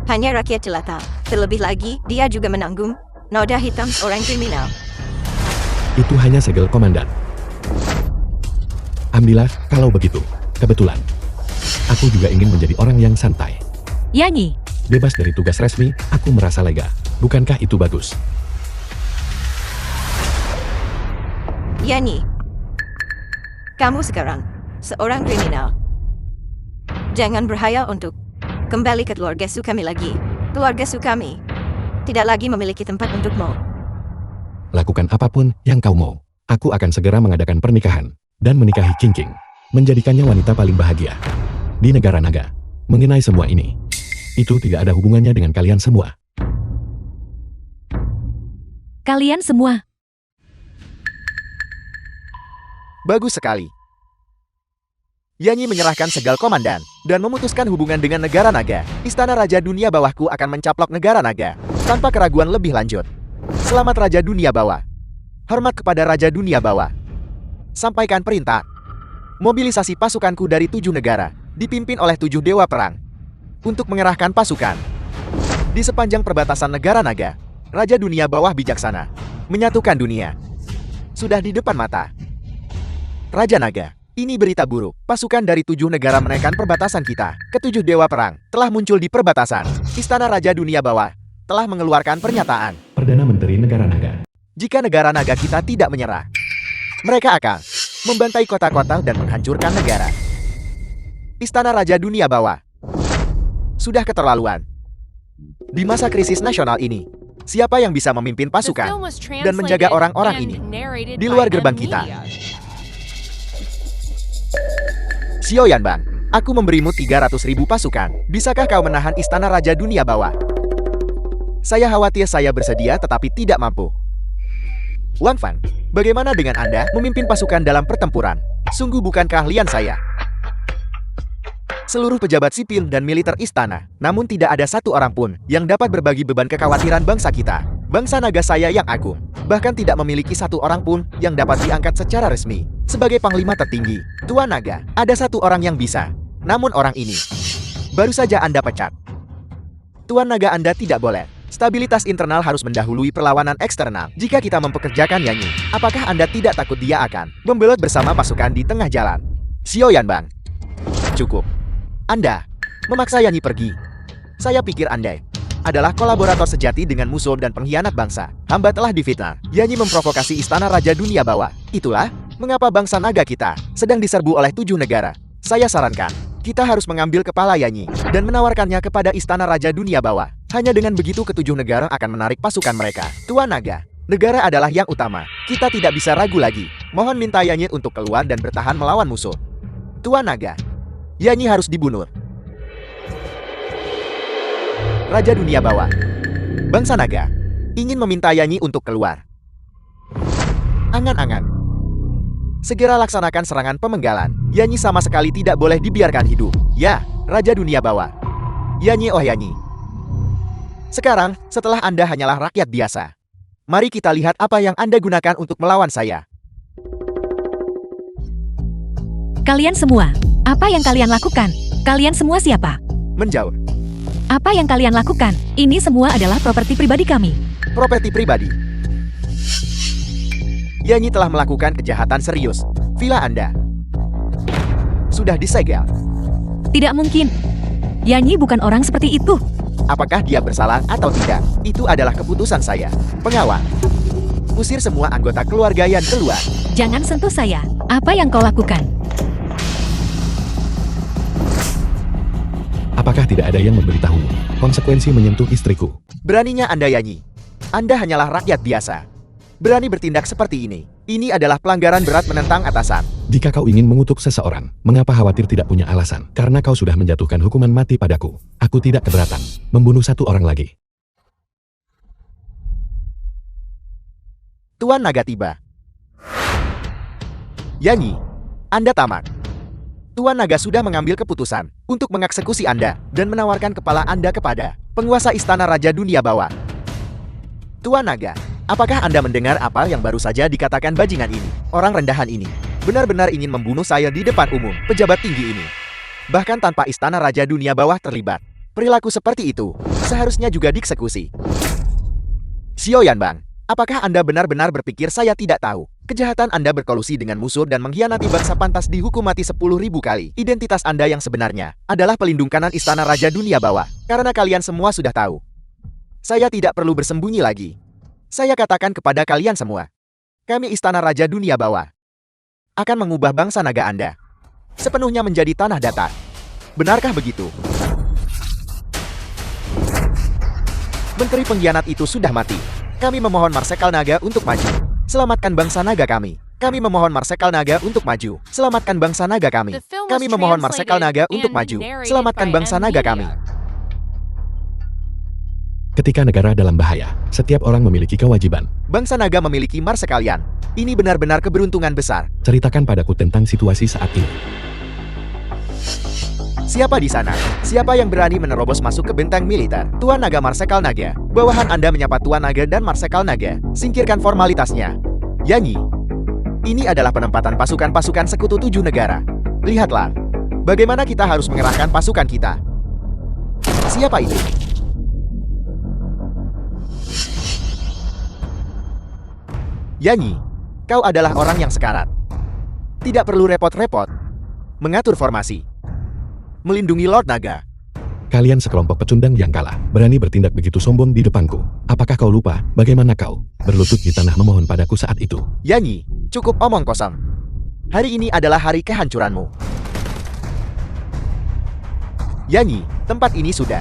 E: hanya rakyat jelata. Terlebih lagi, dia juga menanggung noda hitam orang kriminal.
C: Itu hanya segel komandan. Alhamdulillah, kalau begitu. Kebetulan. Aku juga ingin menjadi orang yang santai.
B: Yanyi,
C: Bebas dari tugas resmi, aku merasa lega. Bukankah itu bagus?
E: Yani, kamu sekarang seorang kriminal. Jangan berhayal untuk kembali ke keluarga Sukami lagi. Keluarga Sukami tidak lagi memiliki tempat untukmu.
C: Lakukan apapun yang kau mau. Aku akan segera mengadakan pernikahan dan menikahi King King, menjadikannya wanita paling bahagia di negara naga. Mengenai semua ini, itu tidak ada hubungannya dengan kalian semua.
B: kalian semua.
A: Bagus sekali. Yanyi menyerahkan segel komandan dan memutuskan hubungan dengan negara naga. Istana Raja Dunia Bawahku akan mencaplok negara naga tanpa keraguan lebih lanjut. Selamat Raja Dunia Bawah. Hormat kepada Raja Dunia Bawah. Sampaikan perintah. Mobilisasi pasukanku dari 7 negara, dipimpin oleh 7 dewa perang, untuk mengerahkan pasukan. Di sepanjang perbatasan negara naga, Raja Dunia Bawah bijaksana, menyatukan dunia. Sudah di depan mata. Raja Naga, ini berita buruk. Pasukan dari 7 negara menaikkan perbatasan kita. Ketujuh dewa perang telah muncul di perbatasan. Istana Raja Dunia Bawah telah mengeluarkan pernyataan.
C: Perdana Menteri Negara Naga.
A: Jika negara naga kita tidak menyerah, mereka akan membantai kota-kota dan menghancurkan negara. Istana Raja Dunia Bawah sudah keterlaluan. Di masa krisis nasional ini, siapa yang bisa memimpin
D: The
A: pasukan
D: film was
A: dan menjaga
D: translated
A: orang-orang
D: and
A: ini
D: narrated
A: di
D: by
A: luar gerbang kita?
D: Media.
A: Xiao Yanbang, aku memberimu 300.000 pasukan. Bisakah kau menahan Istana Raja Dunia Bawah? Saya khawatir saya bersedia tetapi tidak mampu. Wang Fan, bagaimana dengan Anda memimpin pasukan dalam pertempuran? Sungguh bukan keahlian saya. Seluruh pejabat sipil dan militer istana, namun tidak ada satu orang pun yang dapat berbagi beban kekhawatiran bangsa kita. Bangsa naga saya yang agung, bahkan tidak memiliki satu orang pun yang dapat diangkat secara resmi sebagai panglima tertinggi. Tuan Naga, ada satu orang yang bisa, namun orang ini baru saja Anda pecat. Tuan Naga, Anda tidak boleh. Stabilitas internal harus mendahului perlawanan eksternal. Jika kita mempekerjakan Yanyi, apakah Anda tidak takut dia akan membelot bersama pasukan di tengah jalan? Xiao Yanbang, cukup. Anda memaksa Yanyi pergi. Saya pikir Anda adalah kolaborator sejati dengan musuh dan pengkhianat bangsa. Hamba telah difitnah. Yanyi memprovokasi Istana Raja Dunia Bawah. Itulah mengapa bangsa naga kita sedang diserbu oleh 7 negara. Saya sarankan, kita harus mengambil kepala Yanyi dan menawarkannya kepada Istana Raja Dunia Bawah. Hanya dengan begitu ke-7 negara akan menarik pasukan mereka. Tuan Naga, negara adalah yang utama. Kita tidak bisa ragu lagi. Mohon minta Yanyi untuk keluar dan bertahan melawan musuh. Tuan Naga, Yanyi harus dibunuh. Raja Dunia Bawah, bangsa naga ingin meminta Yanyi untuk keluar. Angan-angan, segera laksanakan serangan pemenggalan. Yanyi sama sekali tidak boleh dibiarkan hidup. Ya, Raja Dunia Bawah. Yanyi, oh Yanyi. Sekarang, setelah Anda hanyalah rakyat biasa, mari kita lihat apa yang Anda gunakan untuk melawan saya.
B: Kalian semua, apa yang kalian lakukan? Kalian semua siapa?
A: Menjauh.
B: Apa yang kalian lakukan? Ini semua adalah properti pribadi kami.
A: Properti pribadi. Yanyi telah melakukan kejahatan serius. Villa Anda sudah disegel.
B: Tidak mungkin. Yanyi bukan orang seperti itu.
A: Apakah dia bersalah atau tidak? Itu adalah keputusan saya. Pengawal, usir semua anggota keluarga Yan keluar.
B: Jangan sentuh saya. Apa yang kau lakukan?
C: Apakah tidak ada yang memberitahu konsekuensi menyentuh istriku?
A: Beraninya Anda Yanyi. Anda hanyalah rakyat biasa. Berani bertindak seperti ini. Ini adalah pelanggaran berat menentang atasan.
C: Jika kau ingin mengutuk seseorang, mengapa khawatir tidak punya alasan? Karena kau sudah menjatuhkan hukuman mati padaku. Aku tidak keberatan membunuh satu orang lagi.
A: Tuan Naga tiba. Yanyi, Anda tamat. Tuan Naga sudah mengambil keputusan untuk mengeksekusi Anda dan menawarkan kepala Anda kepada penguasa Istana Raja Dunia Bawah. Tuan Naga, apakah Anda mendengar apa yang baru saja dikatakan bajingan ini? Orang rendahan ini benar-benar ingin membunuh saya di depan umum pejabat tinggi ini. Bahkan tanpa Istana Raja Dunia Bawah terlibat. Perilaku seperti itu seharusnya juga dieksekusi. Xiao Yanbang, apakah Anda benar-benar berpikir saya tidak tahu Kejahatan Anda berkolusi dengan musuh dan mengkhianati bangsa pantas dihukum mati 10.000 kali. Identitas Anda yang sebenarnya adalah pelindung kanan Istana Raja Dunia Bawah. Karena kalian semua sudah tahu. Saya tidak perlu bersembunyi lagi. Saya katakan kepada kalian semua. Kami Istana Raja Dunia Bawah akan mengubah bangsa naga Anda sepenuhnya menjadi tanah datar. Benarkah begitu? Menteri pengkhianat itu sudah mati. Kami memohon Marsekal Naga untuk maju. Selamatkan bangsa naga kami. Kami memohon Marsekal Naga untuk maju. Selamatkan bangsa naga kami.
D: The film was
A: Kami memohon Marsekal Naga untuk
D: translated
A: maju.
D: and narrated
A: Selamatkan
D: by
A: bangsa naga kami.
C: Ketika negara dalam bahaya, setiap orang memiliki kewajiban.
A: Bangsa naga memiliki Marsekalian. Ini benar-benar keberuntungan besar.
C: Ceritakan padaku tentang situasi saat ini.
A: Siapa di sana? Siapa yang berani menerobos masuk ke benteng militer? Tuan Naga Marsekal Naga. Bawahan Anda menyapa Tuan Naga dan Marsekal Naga. Singkirkan formalitasnya. Yanyi. Ini adalah penempatan pasukan-pasukan sekutu 7 negara. Lihatlah. Bagaimana kita harus mengerahkan pasukan kita. Siapa itu? Yanyi. Kau adalah orang yang sekarat. Tidak perlu repot-repot mengatur formasi. Melindungi Lord Naga.
C: Kalian sekelompok pecundang yang kalah, berani bertindak begitu sombong di depanku. Apakah kau lupa bagaimana kau berlutut di tanah memohon padaku saat itu?
A: Yanyi, cukup omong kosong. Hari ini adalah hari kehancuranmu. Yanyi, tempat ini sudah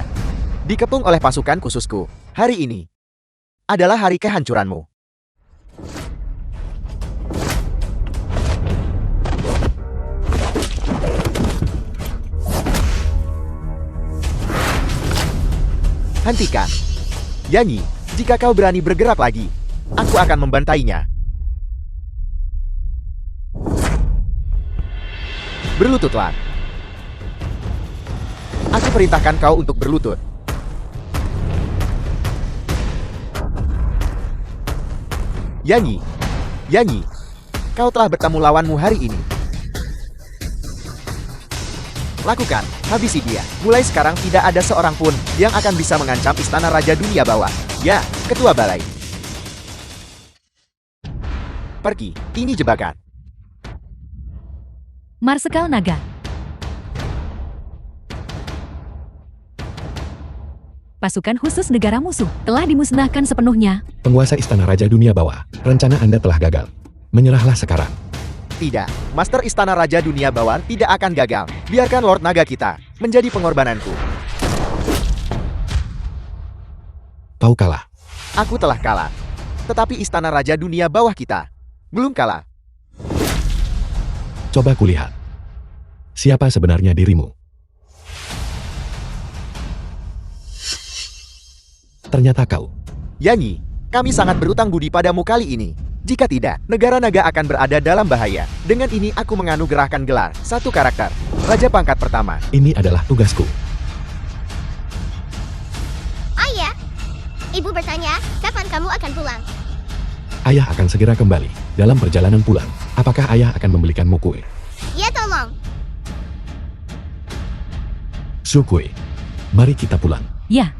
A: dikepung oleh pasukan khususku. Hari ini adalah hari kehancuranmu. Hentikan. Yanyi, jika kau berani bergerak lagi, aku akan membantainya. Berlututlah. Aku perintahkan kau untuk berlutut. Yanyi, Yanyi, kau telah bertemu lawanmu hari ini. Lakukan, habisi dia. Mulai sekarang tidak ada seorang pun yang akan bisa mengancam Istana Raja Dunia Bawah. Ya, Ketua Balai. Pergi, ini jebakan.
B: Marsekal Naga. Pasukan khusus negara musuh telah dimusnahkan sepenuhnya.
C: Penguasa Istana Raja Dunia Bawah, rencana Anda telah gagal. Menyerahlah sekarang.
A: Tidak, Master Istana Raja Dunia Bawah tidak akan gagal. Biarkan Lord Naga kita menjadi pengorbananku.
C: Kau kalah.
A: Aku telah kalah. Tetapi Istana Raja Dunia Bawah kita belum kalah.
C: Coba kulihat. Siapa sebenarnya dirimu? Ternyata kau.
A: Yanyi, kami sangat berutang budi padamu kali ini. Jika tidak, negara naga akan berada dalam bahaya. Dengan ini aku menganugerahkan gelar satu karakter, Raja Pangkat Pertama.
C: Ini adalah tugasku.
F: Ayah, ibu bertanya, kapan kamu akan pulang?
C: Ayah akan segera kembali. Dalam perjalanan pulang, apakah ayah akan membelikanmu kue?
F: Ya tolong.
C: Sukue. Mari kita pulang.
B: Ya,